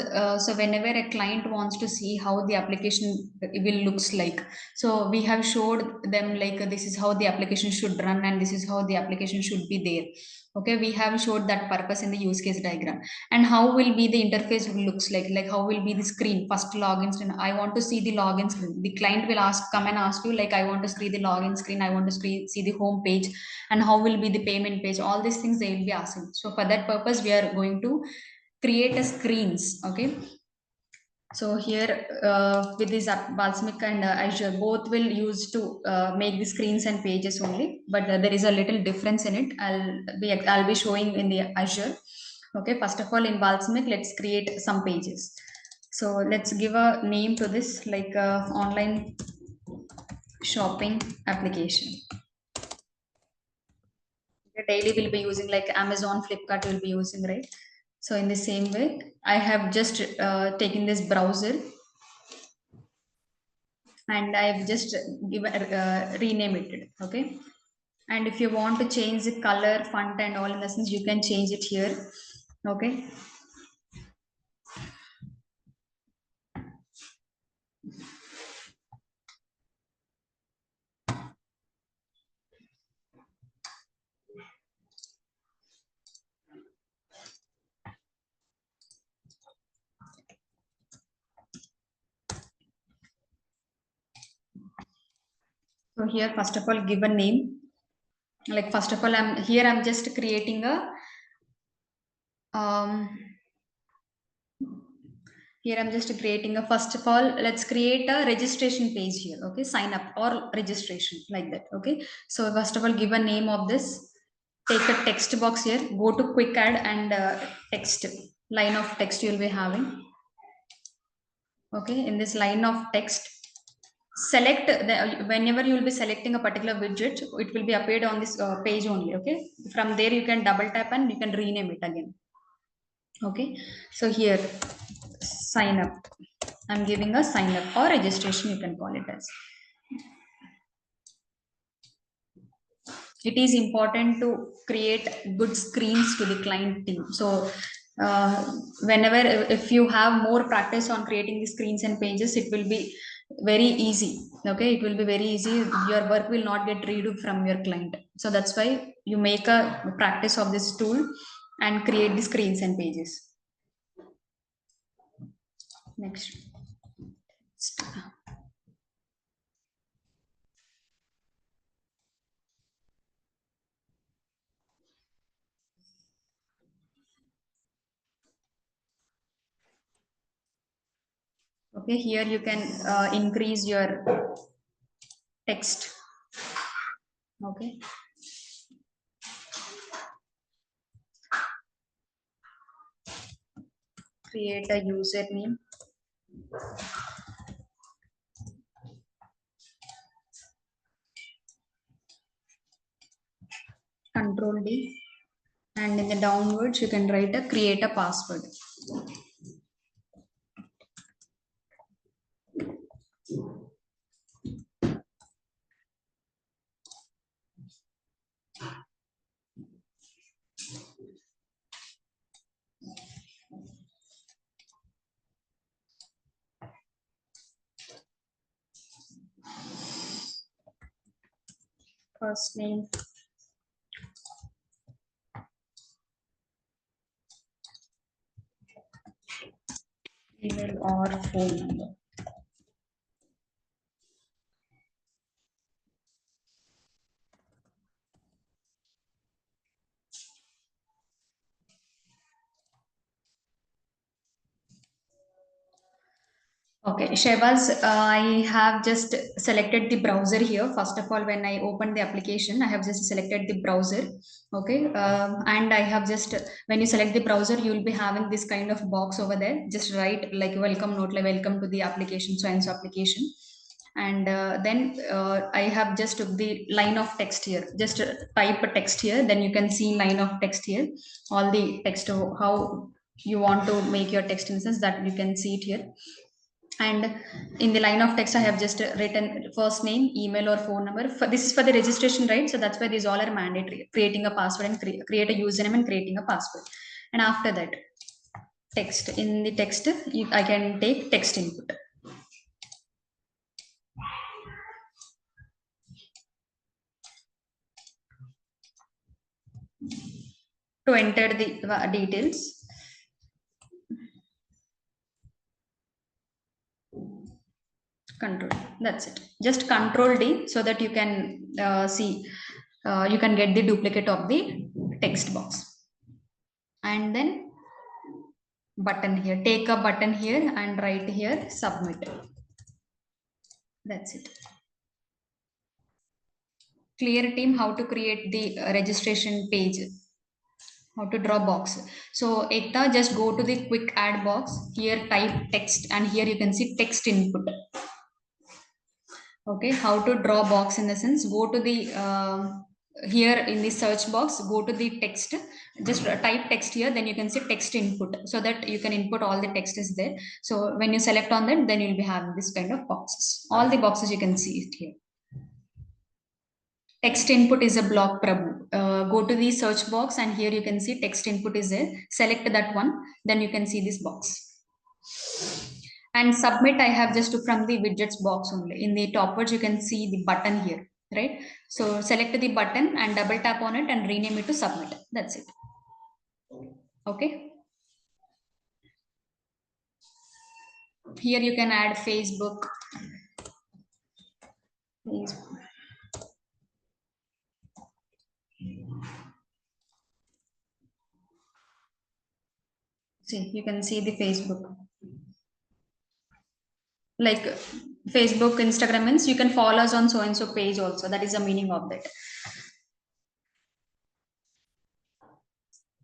so whenever a client wants to see how the application will looks like, so we have showed them like this is how the application should run and this is how the application should be there. Okay, we have showed that purpose in the use case diagram. And how will be the interface looks like how will be the screen, first login screen, I want to see the login screen, the client will come and ask you like I want to see the login screen, I want to see the home page, and how will be the payment page, all these things they will be asking. So for that purpose we are going to create a screens. Okay, so here with this Balsamiq and Azure, both will use to make the screens and pages only, but there is a little difference in it. I'll be showing in the Azure. Okay, first of all in Balsamiq, let's create some pages. So let's give a name to this like online shopping application. Okay, daily we'll be using like Amazon, Flipkart will be using, right? So in the same way, I have just taken this browser and I've just rename it. Okay, and if you want to change the color, font, and all in the sense, you can change it here. Okay, So here, first of all, give a name. Like first of all, I'm just creating a um, here I'm just creating a, first of all, let's create a registration page here. Okay, sign up or registration like that. Okay, so first of all, give a name of this. Take a text box here. Go to quick add and text line of text you'll be having. Okay, in this line of text, select the, whenever you will be selecting a particular widget, it will be appeared on this page only. Okay, from there you can double tap and you can rename it again. Okay, so here sign up, I'm giving a sign up or registration, you can call it as. It is important to create good screens to the client team. So uh, whenever, if you have more practice on creating the screens and pages, it will be very easy. Okay, it will be very easy, your work will not get redo from your client. So that's why you make a practice of this tool and create the screens and pages. Next. Okay, here you can increase your text. Okay, create a username, control D, and in the downwards you can write a create a password. First name, email or phone number. Okay, Shehbaz, I have just selected the browser here. First of all, when I open the application, I have just selected the browser. Okay, and I have just, when you select the browser, you will be having this kind of box over there. Just write like welcome note, like welcome to the application, so and so application. And then I have just took the line of text here. Just type a text here, then you can see line of text here. All the text, how you want to make your text instance, that you can see it here. And in the line of text I have just written first name, email or phone number. This is for the registration, right? So that's why these all are mandatory, creating a password and create a username and creating a password. And after that, text, in the text I can take text input to enter the details. Control, that's it. Just control D so that you can see, you can get the duplicate of the text box. And then button here, take a button here and write here submit. That's it. Clear team, how to create the registration page, how to draw box. So Ekta, just go to the quick add box here, type text, and here you can see text input. Okay, how to draw box, in the sense, go to the here in the search box, go to the text, just type text here, then you can see text input, so that you can input all the text is there. So when you select on that, then you'll be having this kind of boxes, all the boxes you can see it here. Text input is a block, Prabhu. Go to the search box and here you can see text input is there. Select that one, then you can see this box. And submit, I have just from the widgets box only. In the top words, you can see the button here, right? So select the button and double tap on it and rename it to submit. That's it. Okay. Here you can add Facebook. Facebook. See, you can see the Facebook. Like Facebook, Instagram means you can follow us on so and so page also. That is the meaning of that.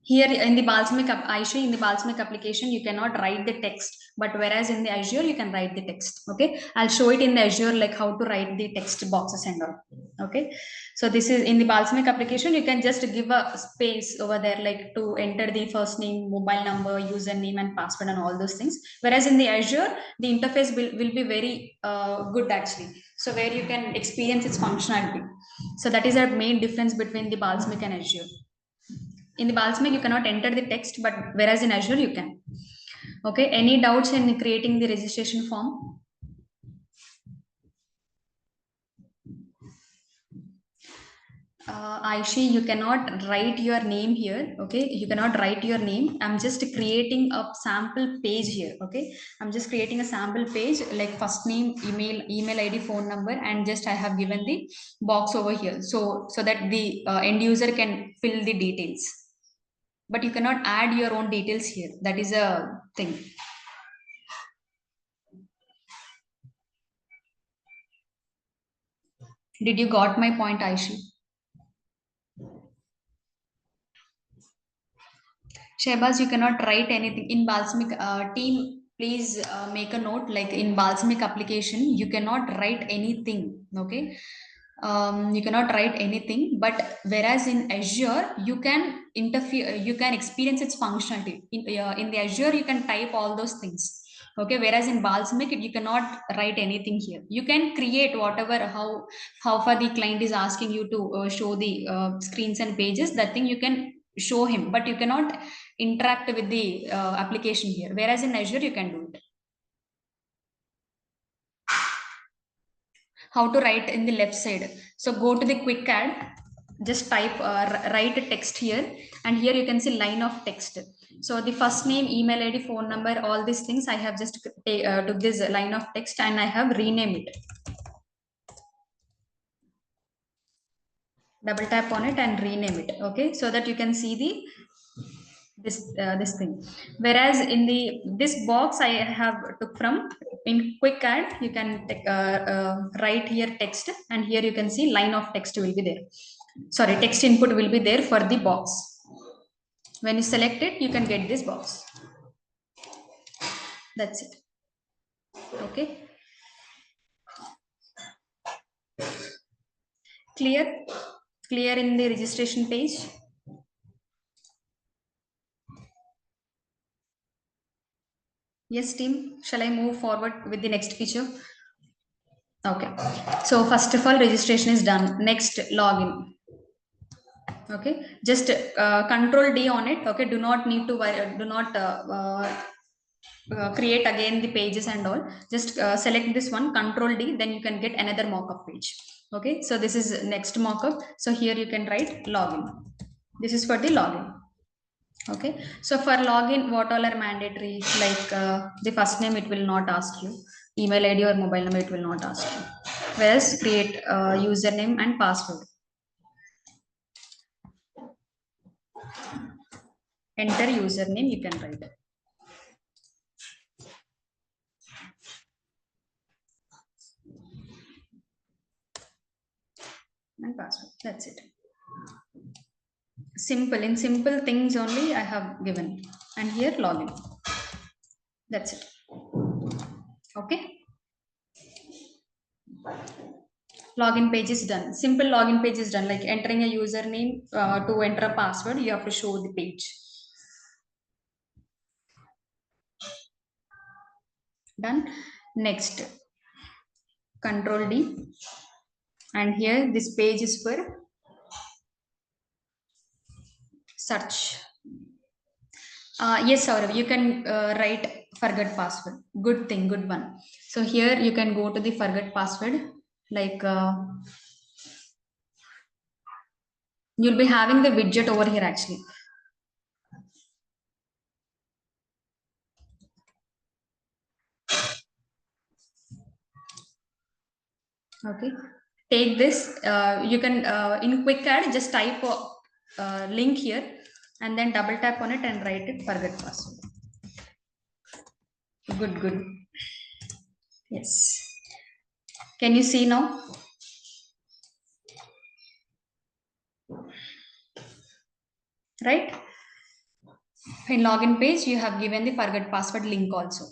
Here in the Azure, in the Balsamiq application, you cannot write the text, but whereas in the Azure, you can write the text. Okay, I'll show it in the Azure like how to write the text boxes and all. Okay, so this is in the Balsamiq application. You can just give a space over there, like to enter the first name, mobile number, username, and password, and all those things. Whereas in the Azure, the interface will be very good actually. So where you can experience its functionality. So that is a main difference between the Balsamiq and Azure. In the Balsamiq, you cannot enter the text, but whereas in Azure, you can. Okay, any doubts in creating the registration form? Aishi, you cannot write your name here. Okay, you cannot write your name. I'm just creating a sample page here. Okay, I'm just creating a sample page like first name, email ID, phone number, and just I have given the box over here. So that the end user can fill the details. But you cannot add your own details here. That is a thing. Did you got my point, Aishi? Shehbaz, you cannot write anything in Balsamiq team. Please make a note. Like in Balsamiq application, you cannot write anything. Okay, you cannot write anything. But whereas in Azure, you can interfere. You can experience its functionality. In the Azure, you can type all those things. Okay, whereas in Balsamiq, you cannot write anything here. You can create whatever how far the client is asking you to show the screens and pages. That thing you can show him, but you cannot interact with the application here, whereas in Azure you can do it. How to write in the left side? So go to the quick add, just type write a text here, and here you can see line of text. So the first name, email ID, phone number, all these things I have just took this line of text and I have renamed it. Double tap on it and rename it. Okay, so that you can see the this thing. Whereas in the this box I have took from in quick add, you can write here text, and here you can see line of text will be there. Sorry, text input will be there for the box. When you select it, you can get this box. That's it. Okay, clear. Clear in the registration page. Yes, team, shall I move forward with the next feature? Okay, so first of all, registration is done. Next, login. Okay, just control D on it. Okay, do not need to do not create again the pages and all. Just select this one, control D, then you can get another mockup page. Okay, so this is next mockup. So here you can write login. This is for the login. Okay, so for login, what all are mandatory? Like the first name, it will not ask you. Email ID or mobile number, it will not ask you. Whereas create username and password. Enter username, you can write and password. That's it. Simple. In simple things only I have given. And here login. That's it. Okay. Login page is done. Simple login page is done. Like entering a username to enter a password, you have to show the page. Done. Next. Control D. And here this page is for search. Yes, Saurav, you can write forget password. Good thing, good one. So here you can go to the forget password. Like you'll be having the widget over here actually. Okay, take this. You can in quick add just type a link here and then double tap on it and write it forget password. Good, good. Yes. Can you see now? Right? In login page, you have given the forget password link also,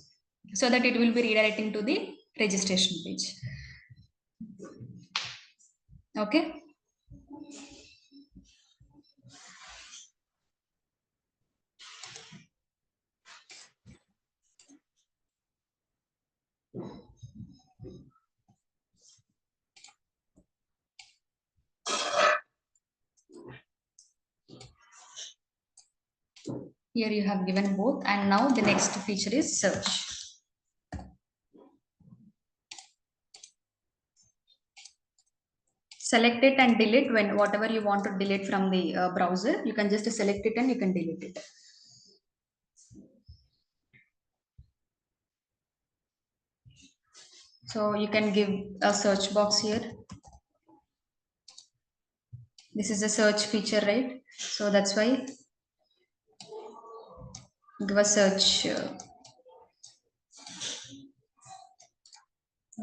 so that it will be redirecting to the registration page. Okay. Here you have given both, and now the next feature is search. Select it and delete when whatever you want to delete from the browser. You can just select it and you can delete it. So you can give a search box here. This is a search feature, right? So that's why give a search.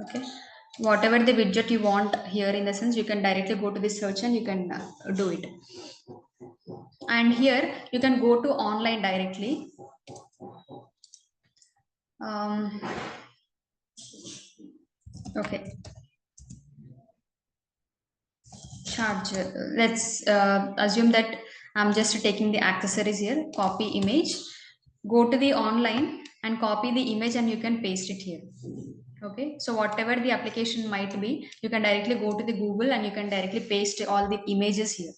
Okay. Whatever the widget you want here, in the sense, you can directly go to the search and you can do it. And here you can go to online directly. Um, okay. Charge. Let's assume that I'm just taking the accessories here. Copy image. Go to the online and copy the image and you can paste it here. Okay, so whatever the application might be, you can directly go to the Google and you can directly paste all the images here,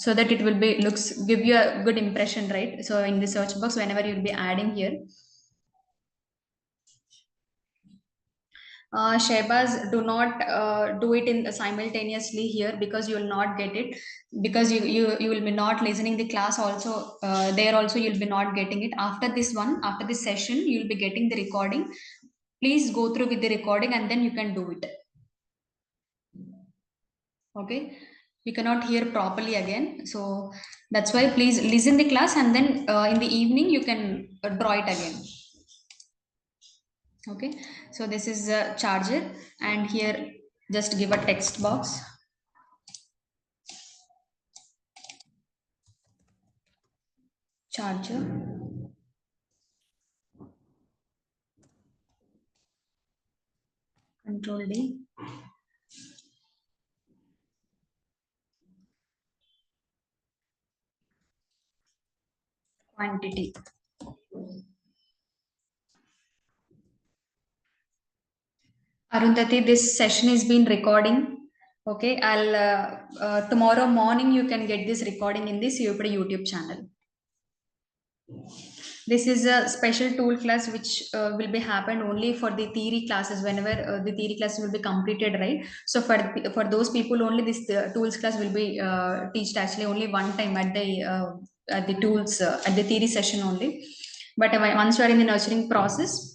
so that it will be looks give you a good impression, right? So in the search box, whenever you'll be adding here, Shehbaz, do not do it in simultaneously here, because you will not get it, because you will be not listening the class also. There also you'll be not getting it. After this one, after this session, you'll be getting the recording. Please go through with the recording and then you can do it. Okay, you cannot hear properly again, so that's why please listen the class, and then in the evening you can draw it again. Okay, so this is a charger, and here just give a text box. Charger, control D, quantity. Arundhati, this session is been recording. Okay, I'll tomorrow morning you can get this recording in the COEPD YouTube channel. This is a special tool class which will be happen only for the theory classes, whenever the theory classes will be completed, right? So for those people only, this tools class will be taught actually only one time at the tools at the theory session only. But once you are in the nurturing process,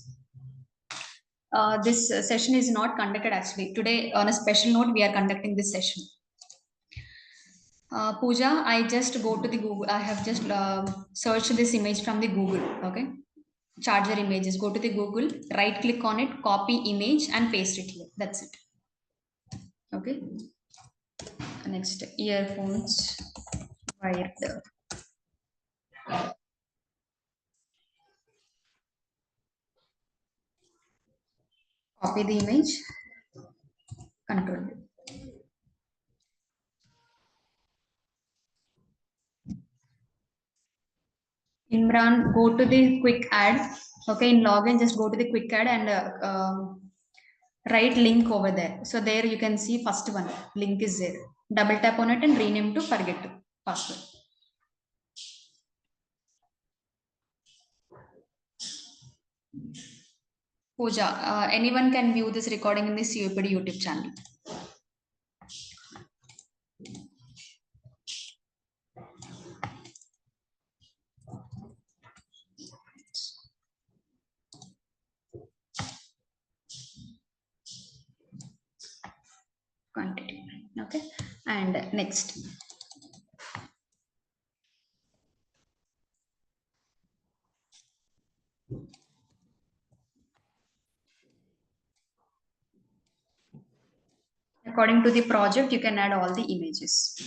this session is not conducted actually. Today, on a special note, we are conducting this session. Pooja, I just go to the Google. I have just searched this image from the Google. Okay, charger images. Go to the Google, right click on it, copy image, and paste it here. That's it. Okay. Next, earphones, wired. Copy the image, control. Imran, go to the quick add. Okay, in login, just go to the quick add and write link over there. So there you can see first one link is there. Double tap on it and rename to forget password. Pooja, anyone can view this recording in the COPD YouTube channel. Continue. Okay, and next. According to the project, you can add all the images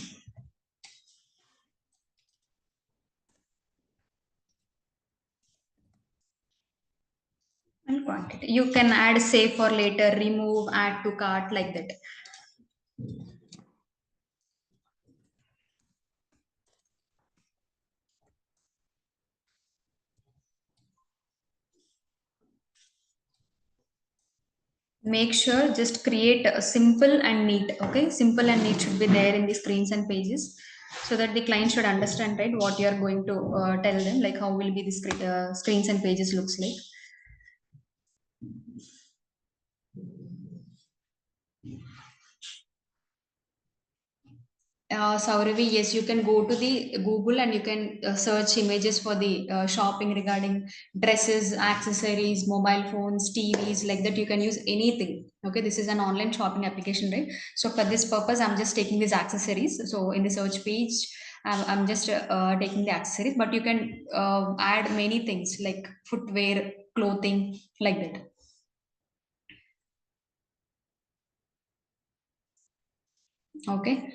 and quantity. You can add save for later, remove, add to cart, like that. Make sure just create a simple and neat. Okay, simple and neat should be there in the screens and pages, so that the client should understand, right, what you are going to tell them, like how will be the screens and pages looks like. Sauravi, yes, you can go to the Google and you can search images for the shopping regarding dresses, accessories, mobile phones, TVs, like that. You can use anything. Okay, this is an online shopping application, right? So for this purpose, I'm just taking these accessories. So in the search page, I'm just taking the accessories, but you can add many things like footwear, clothing, like that. Okay,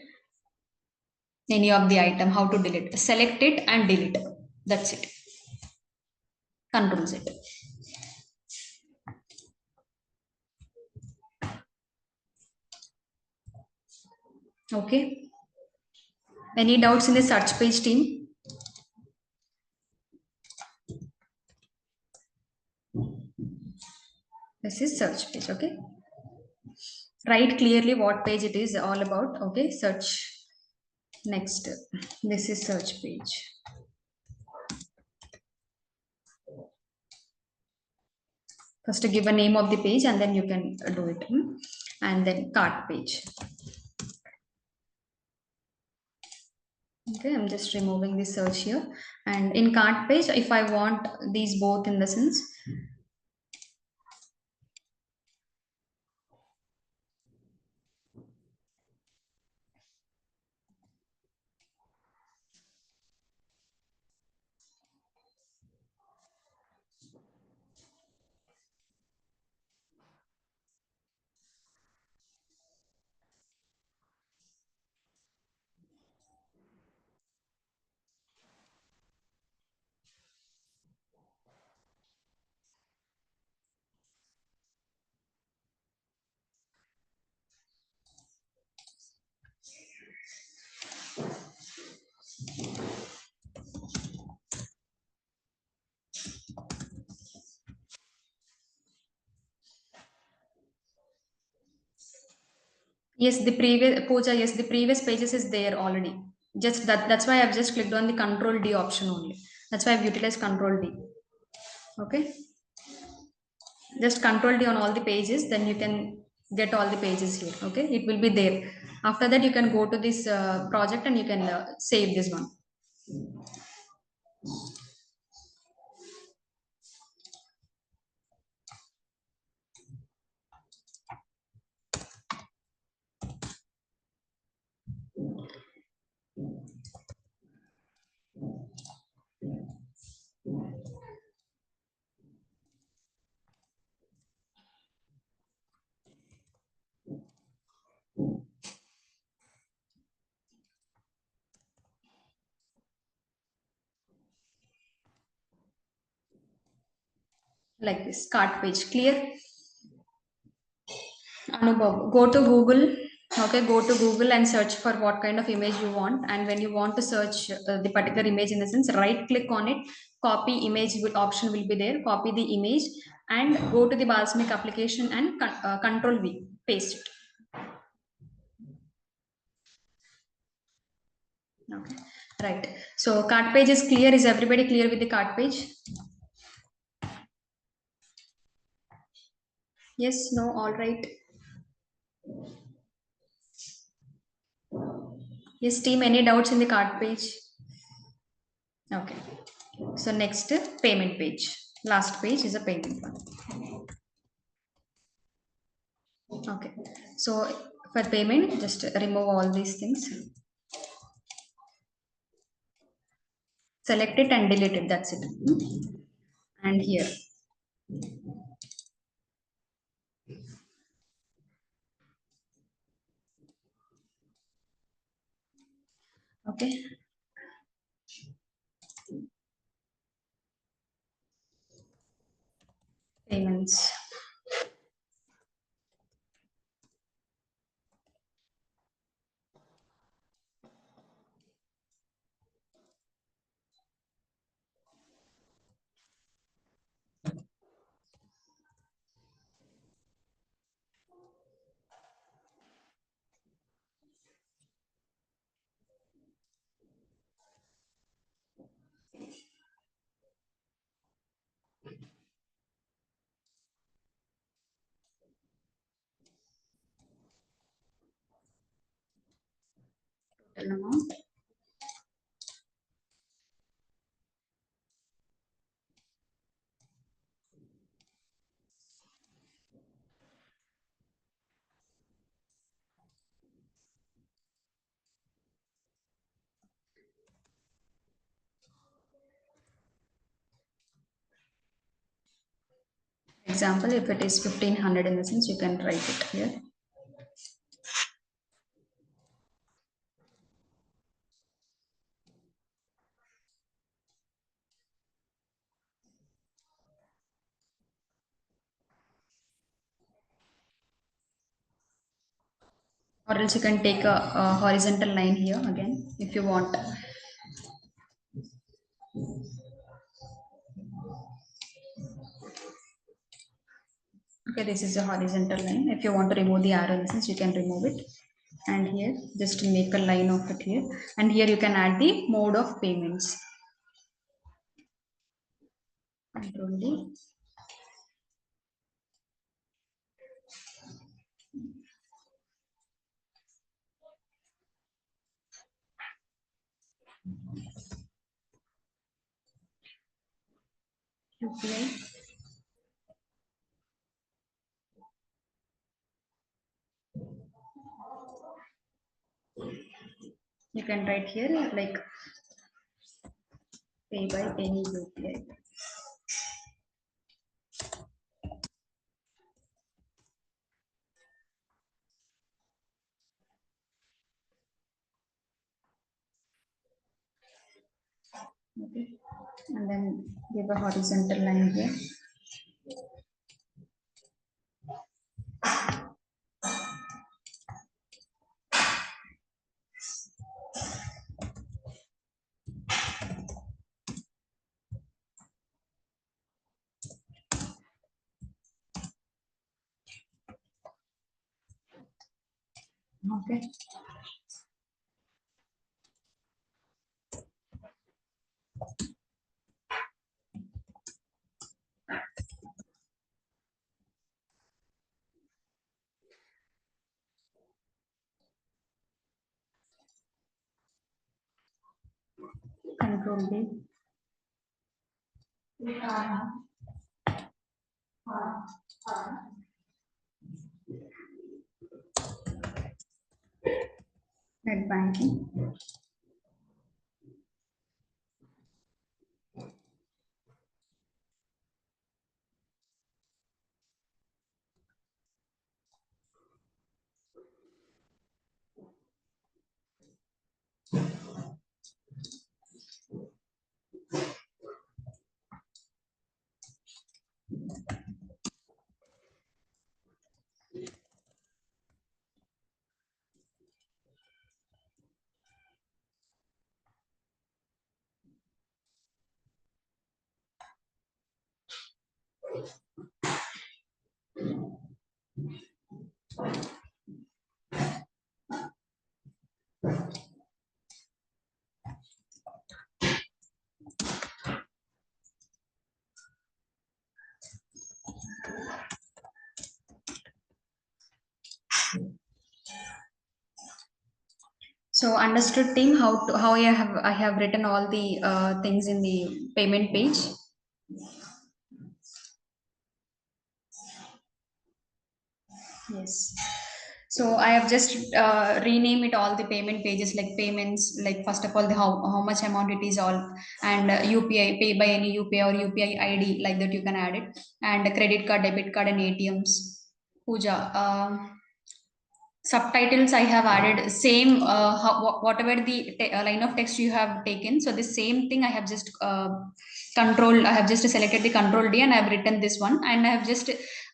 any of the item, how to delete? Select it and delete. That's it. Controls it. Okay. Any doubts in the search page, team? This is search page. Okay. Write clearly what page it is all about. Okay. Search. Next. This is search page. First, give a name of the page and then you can do it. And then cart page. Okay. I'm just removing the search here. And in cart page, if I want these both in the sense, yes, the previous Pooja, yes, the previous pages is there already. Just that's why I've just clicked on the control D option only. That's why I've utilized control D. Okay. Just control D on all the pages, then you can get all the pages here. Okay. It will be there. After that, you can go to this project and you can save this one like this cart page. Clear? Anubhav, go to Google. Okay, go to Google and search for what kind of image you want. And when you want to search the particular image, in the sense, right click on it, copy image option will be there. Copy the image and go to the Balsamiq application and control V, paste it. Okay, right. So cart page is clear. Is everybody clear with the cart page? Yes, no, all right. Yes, team, any doubts in the cart page? Okay. So next, payment page. Last page is a payment one. Okay. So for payment, just remove all these things. Select it and delete it. That's it. And here. Okay. Payments. Total amount. Example, if it is 1500 in the sense, you can write it here. Or else you can take a horizontal line here again if you want. Okay, this is a horizontal line. If you want to remove the arrow in the sense, you can remove it. And here, just make a line of it here. And here you can add the mode of payments. Control D. UPI. You can write here like pay by any UPI. Okay. And then give a horizontal line here. Okay. Control D. Net banking. So understood team how I have written all the things in the payment page. Yes. So I have just rename it all the payment pages like payments, like first of all the how much amount it is all, and UPI pay by any UPI or UPI ID like that you can add it, and credit card, debit card, and ATMs. Puja. Subtitles I have added same, whatever the line of text you have taken, so the same thing I have just I have just selected the control D and I have written this one, and I have just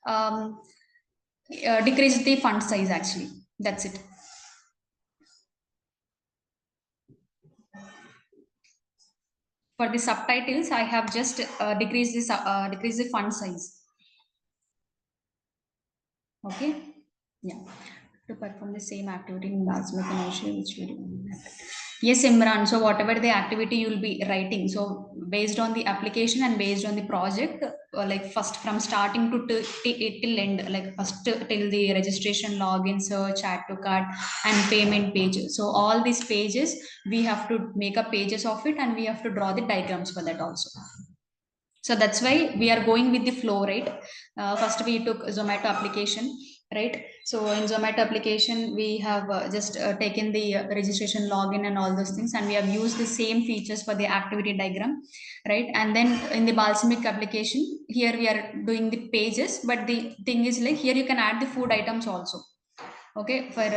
um, decreased the font size actually. That's it. For the subtitles I have just decreased the font size. Okay. Yeah. To perform the same activity in Balsamiq and Axure, which we do. Yes, Imran. So whatever the activity you will be writing, so based on the application and based on the project, like first from starting to till end, like first till the registration, login, search, add to cart, and payment page. So all these pages we have to make up pages of it, and we have to draw the diagrams for that also. So that's why we are going with the flow, right? First we took Zomato application, right? So in Zomato application we have just taken the registration, login, and all those things, and we have used the same features for the activity diagram, right? And then in the Balsamiq application, here we are doing the pages, but the thing is like here you can add the food items also. Okay, for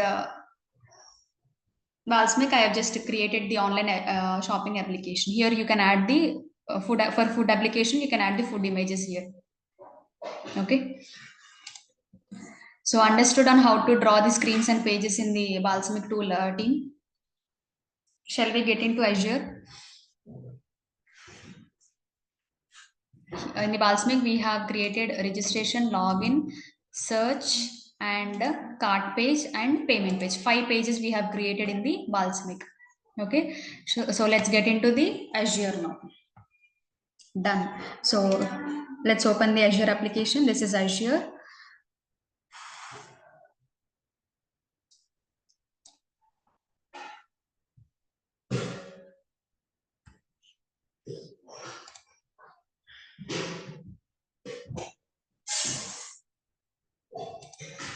Balsamiq, I have just created the online shopping application. Here you can add the food application. You can add the food images here. Okay. So understood on how to draw the screens and pages in the Balsamiq tool team. Shall we get into Azure? In the Balsamiq, we have created registration, login, search, and cart page and payment page. 5 pages we have created in the Balsamiq. Okay. So let's get into the Azure now. Done. So let's open the Azure application. This is Azure.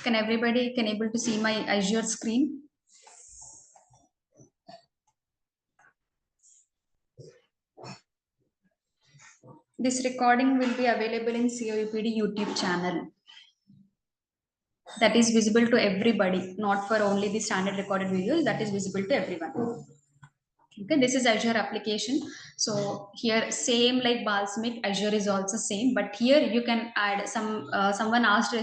Can everybody can able to see my Azure screen? This recording will be available in COEPD YouTube channel. That is visible to everybody, not for only the standard recorded videos. That is visible to everyone. Okay, this is Azure application. So here, same like Balsamiq, Azure is also same, but here you can add some. Someone asked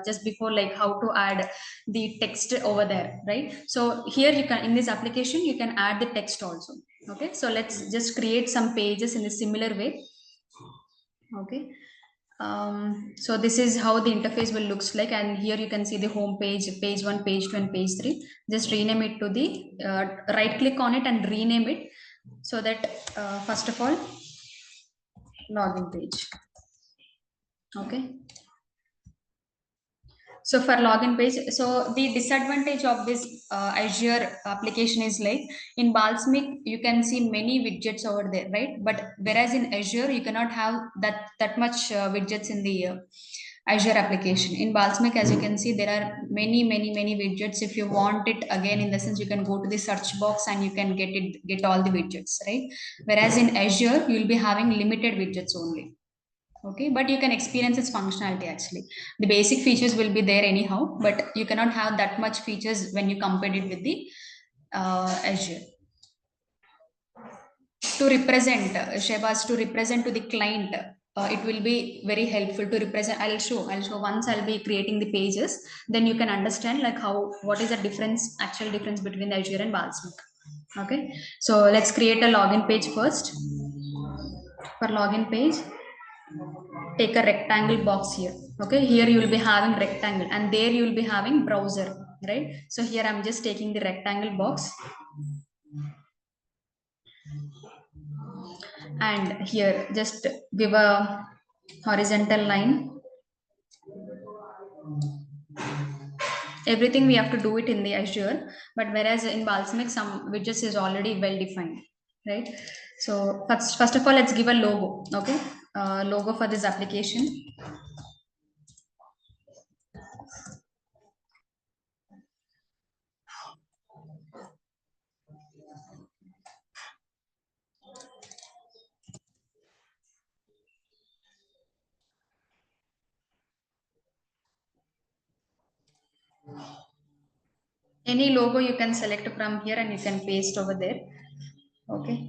just before like how to add the text over there, right? So here you can in this application you can add the text also. Okay, so let's just create some pages in a similar way. Okay. So this is how the interface will looks like, and here you can see the home page, page 1, page 2, and page 3. Just rename it to the right click on it and rename it, so that first of all, login page. Okay. So for login page, so the disadvantage of this Azure application is like in Balsamiq, you can see many widgets over there, right? But whereas in Azure, you cannot have that much widgets in the Azure application. In Balsamiq, as you can see, there are many widgets. If you want it again, in the sense you can go to the search box and you can get all the widgets, right? Whereas in Azure, you'll be having limited widgets only. Okay, but you can experience its functionality actually. The basic features will be there anyhow, but you cannot have that much features when you compare it with the Azure. To represent, Shebas, to represent to the client, it will be very helpful to represent. I'll show once I'll be creating the pages, then you can understand like how, what is the difference, actual difference between the Azure and Balsamiq. Okay, so let's create a login page first. For login page, take a rectangle box here. Okay, here you will be having rectangle, and there you will be having browser, right? So here I'm just taking the rectangle box, and here just give a horizontal line. Everything we have to do it in the Azure, but whereas in Balsamiq some widgets is already well defined, right? So first of all, let's give a logo. Okay, logo for this application. Any logo you can select from here and you can paste over there. Okay.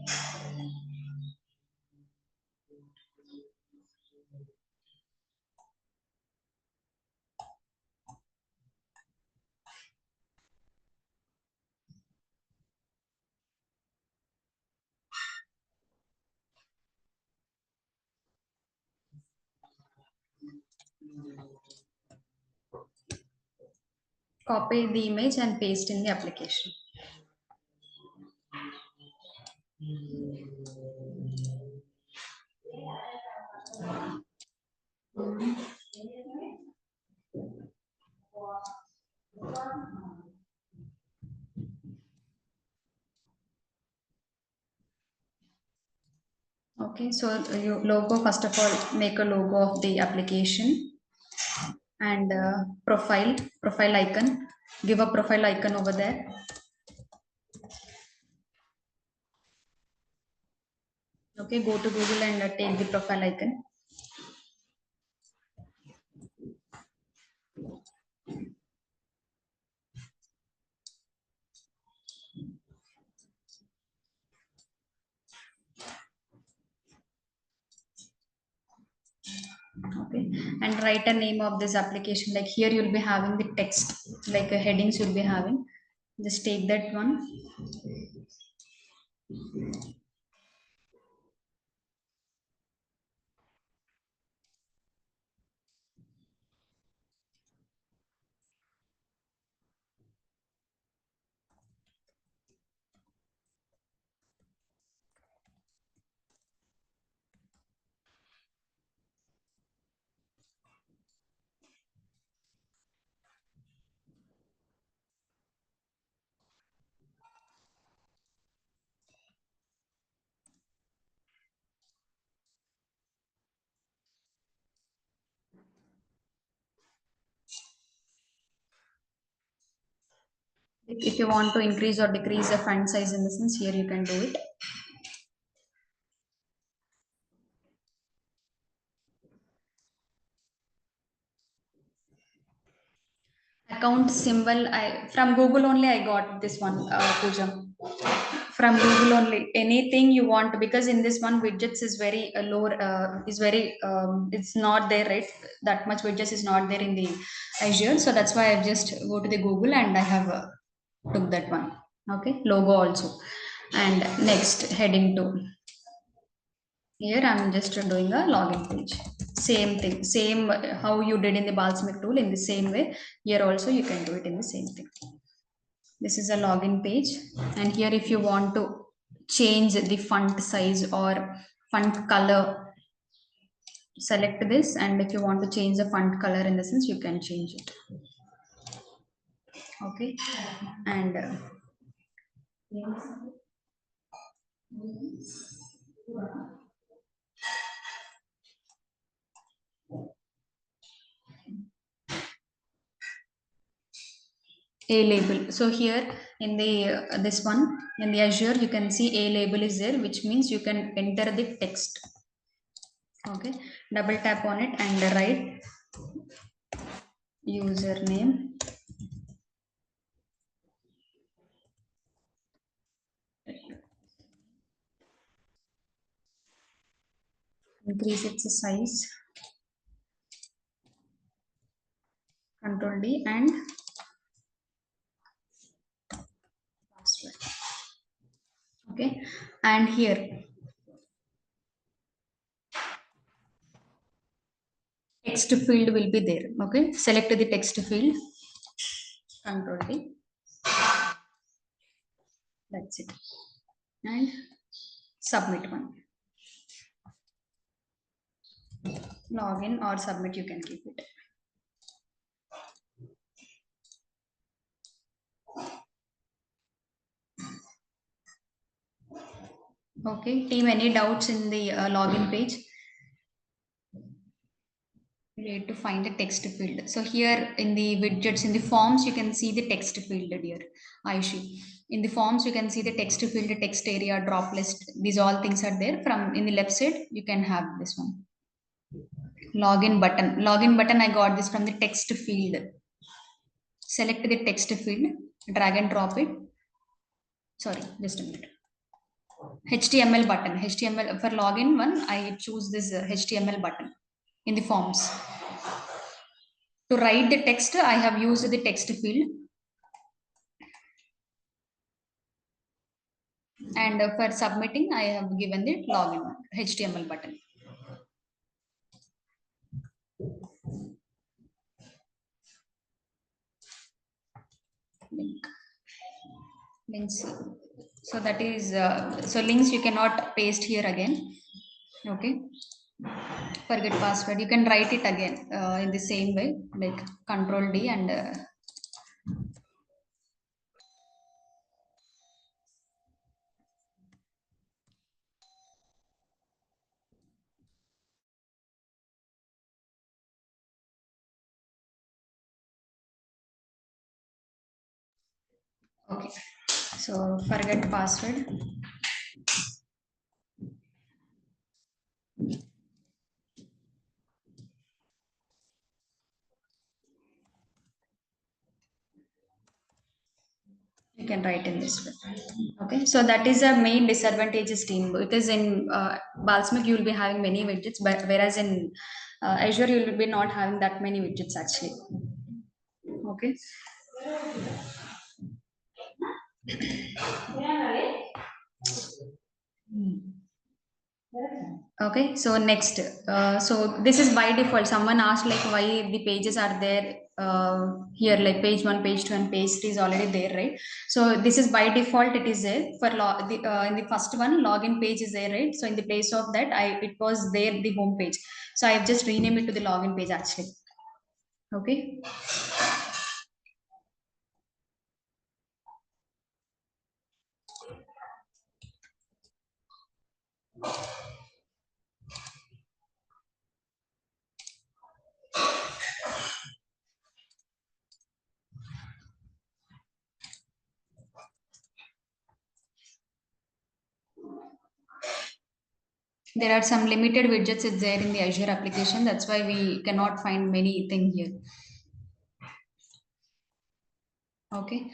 Copy the image and paste in the application. Okay, so you logo, first of all, make a logo of the application, and profile icon. Give a profile icon over there. Okay, go to Google and take the profile icon. Okay, and write a name of this application. Like here, you'll be having the text, like headings you'll be having. Just take that one. If you want to increase or decrease the font size in the sense, here you can do it. Account symbol, I from Google only I got this one, Pooja. From Google only, anything you want, because in this one widgets is very low, is very it's not there, right? That much widgets is not there in the Azure, so that's why I just go to the Google and I have took that one. Okay, logo also. And next, heading 2. Here I'm just doing a login page. Same thing, same how you did in the Balsamiq tool, in the same way. Here also you can do it in the same thing. This is a login page, and here if you want to change the font size or font color, select this, and if you want to change the font color in the sense, you can change it. Okay, and a label. So here in the this one, in the Azure, you can see a label is there, which means you can enter the text. Okay, double tap on it and write username, increase its size, control D, and password. Okay, and here text field will be there. Okay, select the text field, control D, that's it, and submit one. Login or submit, you can keep it. Okay, team, any doubts in the login page? We need to find the text field. So here in the widgets, in the forms, you can see the text field here. Aishi. In the forms, you can see the text field, the text area, drop list. These all things are there. From in the left side, you can have this one. Login button. Login button, I got this from the text field. select the text field, drag and drop it. Sorry, just a minute. HTML button. HTML for login one, I choose this HTML button in the forms. To write the text, I have used the text field. And for submitting, I have given the login one, HTML button. Link. Links. So that is, so links you cannot paste here again. Okay. Forget password. You can write it again in the same way, like Control D and okay. So forget password. You can write in this way. Okay, so that is a main disadvantages team because in Balsamiq you will be having many widgets, but whereas in Azure you will be not having that many widgets actually. Okay. Okay, so next, so this is by default. Someone asked like why the pages are there here, like page one, page two, and page three is already there, right? So this is by default. It is there for in the first one, login page is there, right? So in the place of that, it was there the home page. So I have just renamed it to the login page actually. Okay. There are some limited widgets it's there in the Azure application. That's why we cannot find many thing here. Okay.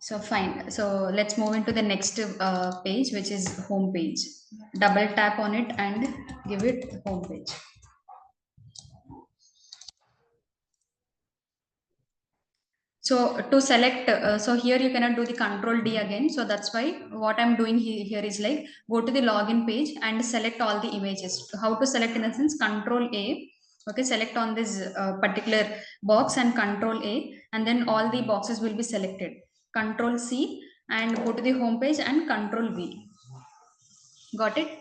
So fine. So let's move into the next page, which is home page. Double tap on it and give it home page. So to select, so here you cannot do the Control D again. So that's why what I'm doing here is like go to the login page and select all the images. How to select in the sense Control A. Okay, select on this particular box and Control A, and then all the boxes will be selected. Control C and go to the home page and Control V. Got it?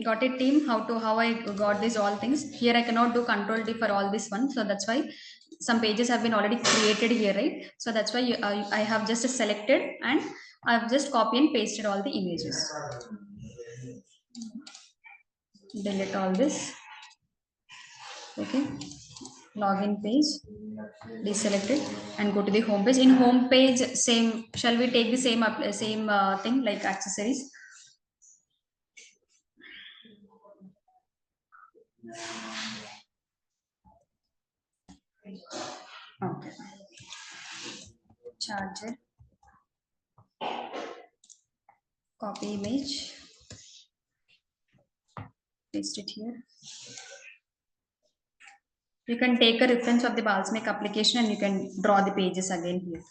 Got it, team? How I got these all things. Here I cannot do Control D for all this one, so that's why some pages have been already created here, right? So that's why I have just selected and I've just copy and pasted all the images. Delete all this. Okay. Login page, deselect it, and go to the home page. In home page, same. Shall we take the same thing like accessories? Okay. Charger. Copy image. Paste it here. You can take a reference of the Balsamiq application and you can draw the pages again here.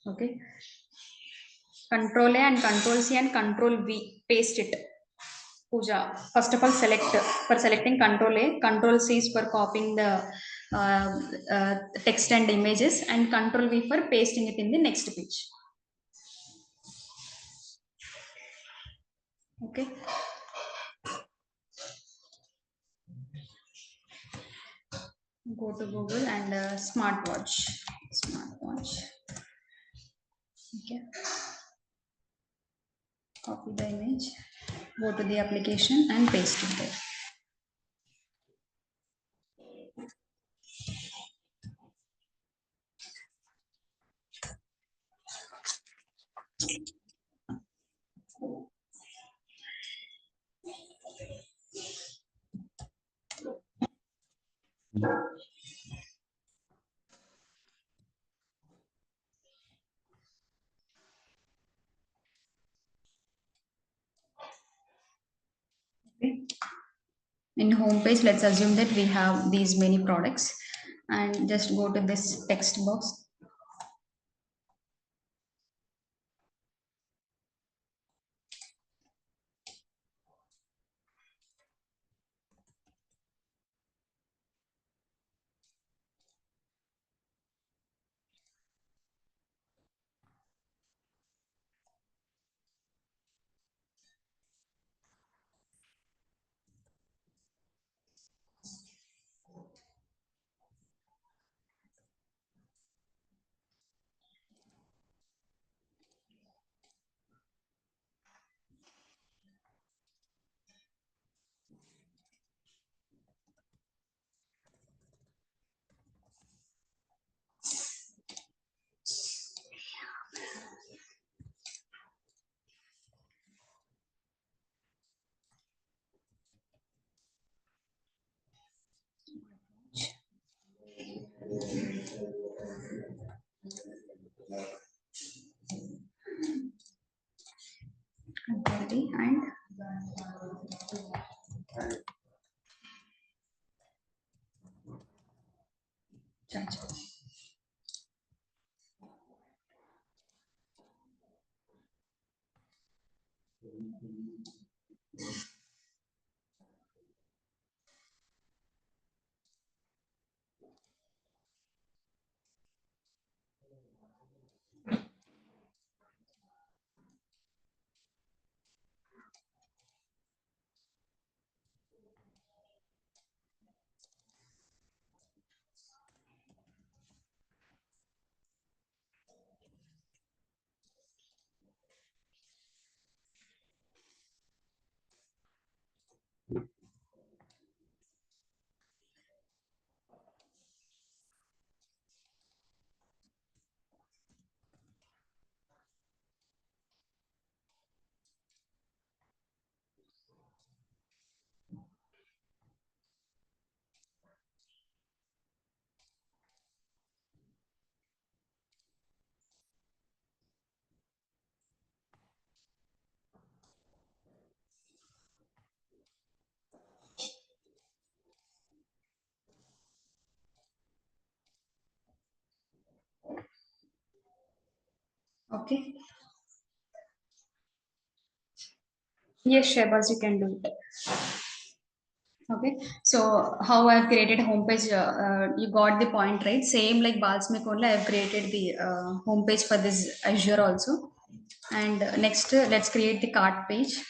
Okay. Control A and Control C and Control V. Paste it. Pooja. First of all, select for selecting Control A. Control C is for copying the text and images, and Control V for pasting it in the next page. Okay. Go to Google and smartwatch. Smartwatch. Okay. Copy the image. Go to the application and paste it there. Okay. In home page, let's assume that we have these many products, and just go to this text box. Ready and charge. Okay. Yes, Shebas, you can do it. Okay, so how I've created homepage, you got the point, right? Same like Balsamiq only, I've created the homepage for this Azure also. And next, let's create the cart page.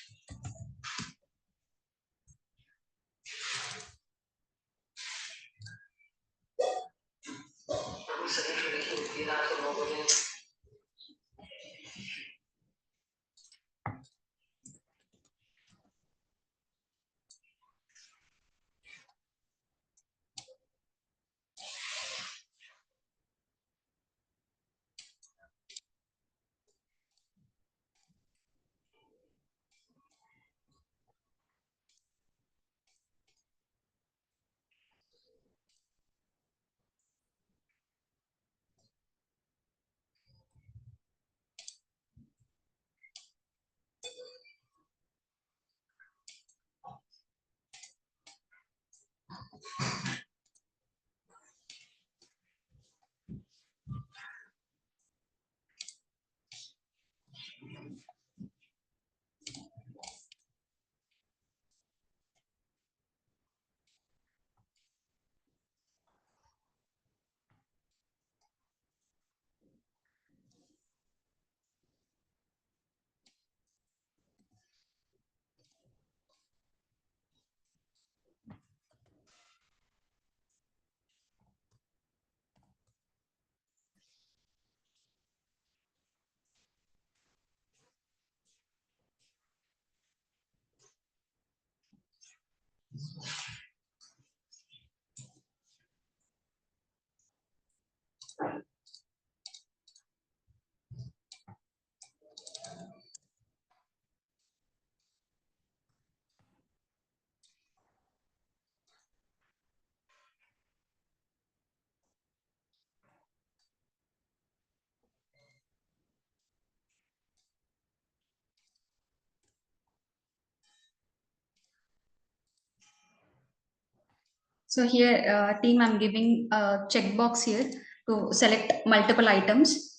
So here, team, I'm giving a checkbox here to select multiple items.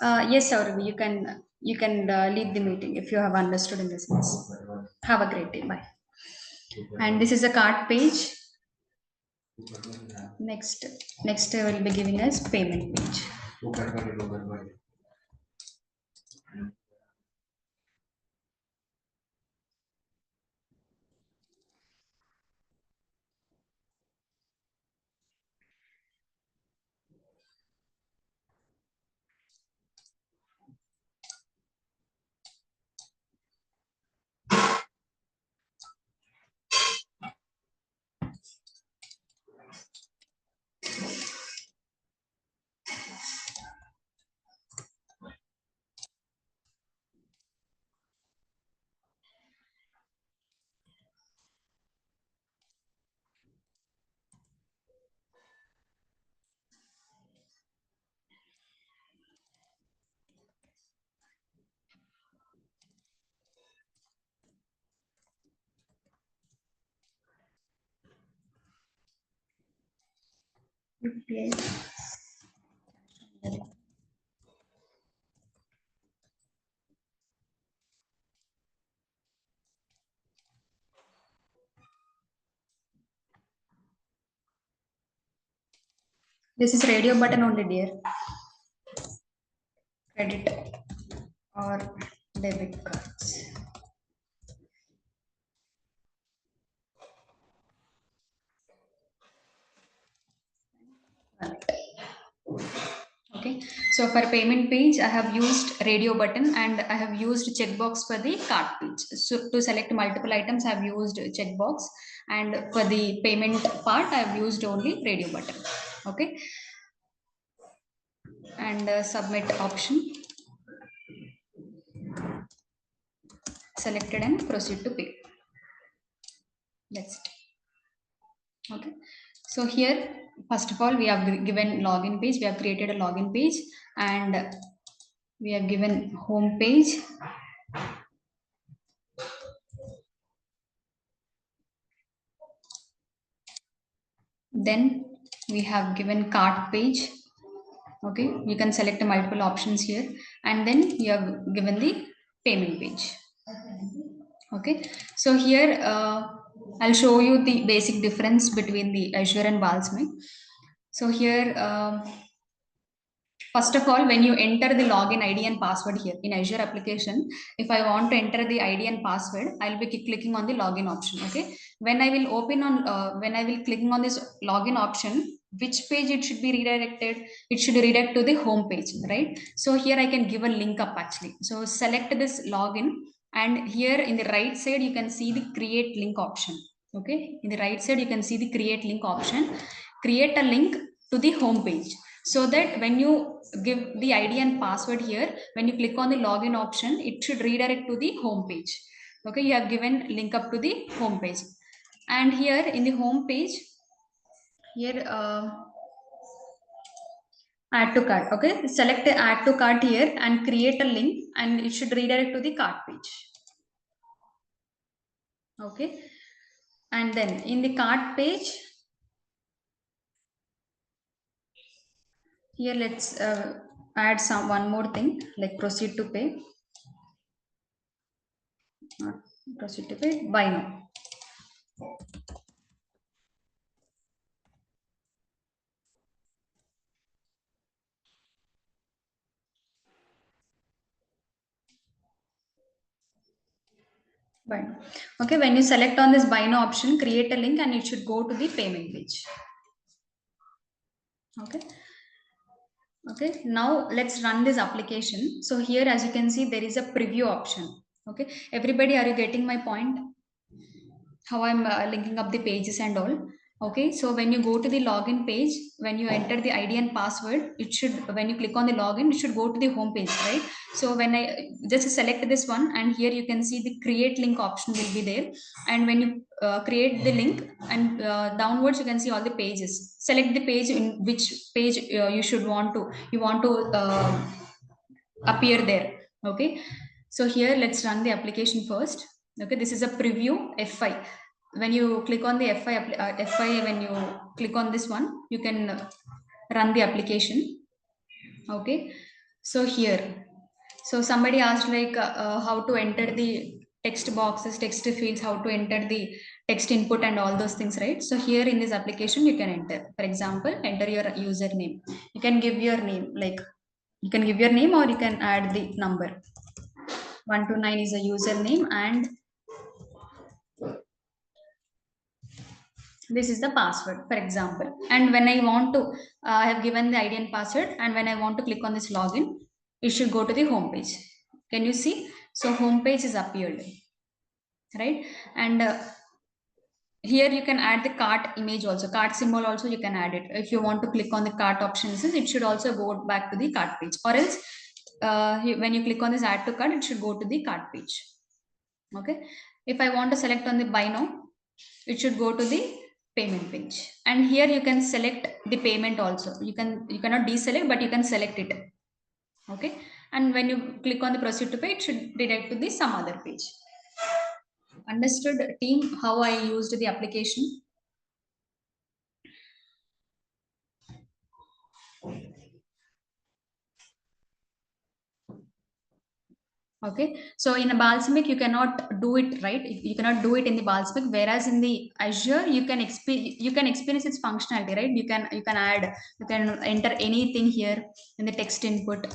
Yes, Saurav, you can lead the meeting if you have understood in this sense. Have a great day. Bye. And this is a cart page. Next will be giving us payment page. UPI. This is radio button only, dear. Credit or debit cards. Okay, so for payment page, I have used radio button and I have used checkbox for the cart page. So to select multiple items, I have used checkbox, and for the payment part, I have used only radio button. Okay, and submit option selected and proceed to pay. That's it. Okay, so here, first of all, we have given login page. We have created a login page, and we have given home page. Then we have given cart page. Okay, you can select multiple options here, and then you have given the payment page. Okay, so here I'll show you the basic difference between the Azure and Balsamiq. So here, first of all, when you enter the login ID and password here in Azure application, if I want to enter the ID and password, I'll be clicking on the login option. Okay, when I will clicking on this login option, which page it should be redirected? It should redirect to the home page, right? So here I can give a link up actually. So select this login, and here in the right side you can see the create link option. Okay, in the right side you can see the create link option. Create a link to the home page, so that when you give the ID and password here, when you click on the login option, it should redirect to the home page. Okay, you have given link up to the home page, and here in the home page, here add to cart. Okay, select the add to cart here and create a link, and it should redirect to the cart page. Okay, and then in the cart page, here let's add one more thing, like proceed to pay. Proceed to pay, buy now. Buy now. Okay, when you select on this buy now option, create a link and it should go to the payment page. Okay. Okay, now let's run this application. So here, as you can see, there is a preview option. Okay, everybody, are you getting my point? How I'm linking up the pages and all? Okay, so when you go to the login page, when you enter the ID and password, it should, when you click on the login, it should go to the home page, right? So when I just select this one, and here you can see the create link option will be there, and when you create the link, and downwards you can see all the pages. Select the page in which page you want to appear there. Okay, so here let's run the application first. Okay, this is a preview fi. When you click on the fi, when you click on this one, you can run the application. Okay, so here, so somebody asked like how to enter the text boxes, text fields, how to enter the text input and all those things, right? So here in this application, you can enter. For example, enter your username. You can give your name, like you can give your name or you can add the number. 129 is a username and this is the password, for example. And when I want to, I have given the id and password, and when I want to click on this login, it should go to the home page. Can you see? So home page is appeared, right? And here you can add the cart image also, cart symbol also you can add it. If you want to click on the cart options, it should also go back to the cart page, or else when you click on this add to cart, it should go to the cart page. Okay, if I want to select on the buy now, it should go to the payment page. And here you can select the payment also. You cannot deselect, but you can select it. Okay, and when you click on the proceed to pay, it should redirect to the some other page. Understood, team, how I used the application? Okay, so in a Balsamiq, you cannot do it, right? You cannot do it in the Balsamiq. Whereas in the Azure, you can experience its functionality, right? You can add, you can enter anything here in the text input.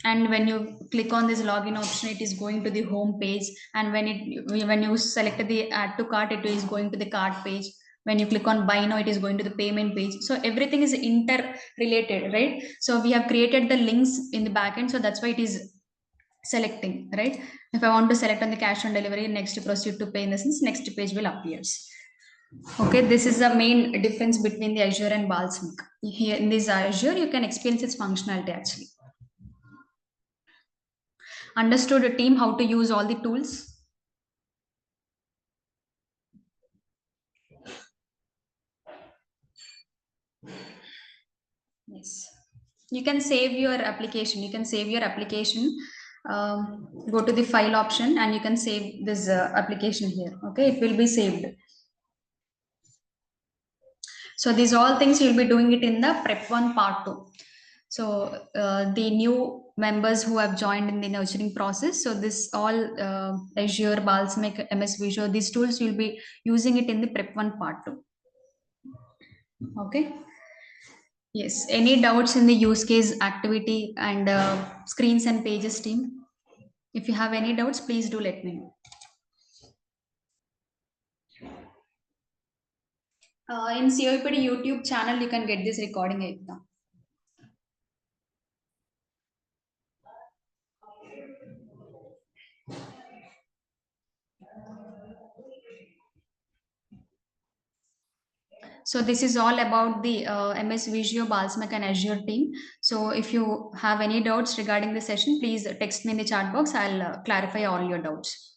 And when you click on this login option, it is going to the home page. And when you select the add to cart, it is going to the cart page. When you click on buy now, it is going to the payment page. So everything is interrelated, right? So we have created the links in the backend, so that's why it is selecting, right? If I want to select on the cash on delivery, next proceed to pay, in the sense next page will appears. Okay, this is the main difference between the Azure and Balsamiq. Here in this Azure, you can experience its functionality actually. Understood, a team, how to use all the tools? Yes, you can save your application. You can save your application. Go to the file option and you can save this application here. Okay, it will be saved. So these all things you'll be doing it in the prep 1 part 2. So the new members who have joined in the nurturing process, so this all Azure, Balsamiq, MS Visio, these tools you'll be using it in the prep 1 part 2. Okay. Yes. Any doubts in the use case, activity, and screens and pages, team? If you have any doubts, please do let me know. In COEPD YouTube channel, you can get this recording. Ekta. So this is all about the MS Visio, Balsamiq, and Azure team. So if you have any doubts regarding the session, please text me in the chat box. I'll clarify all your doubts.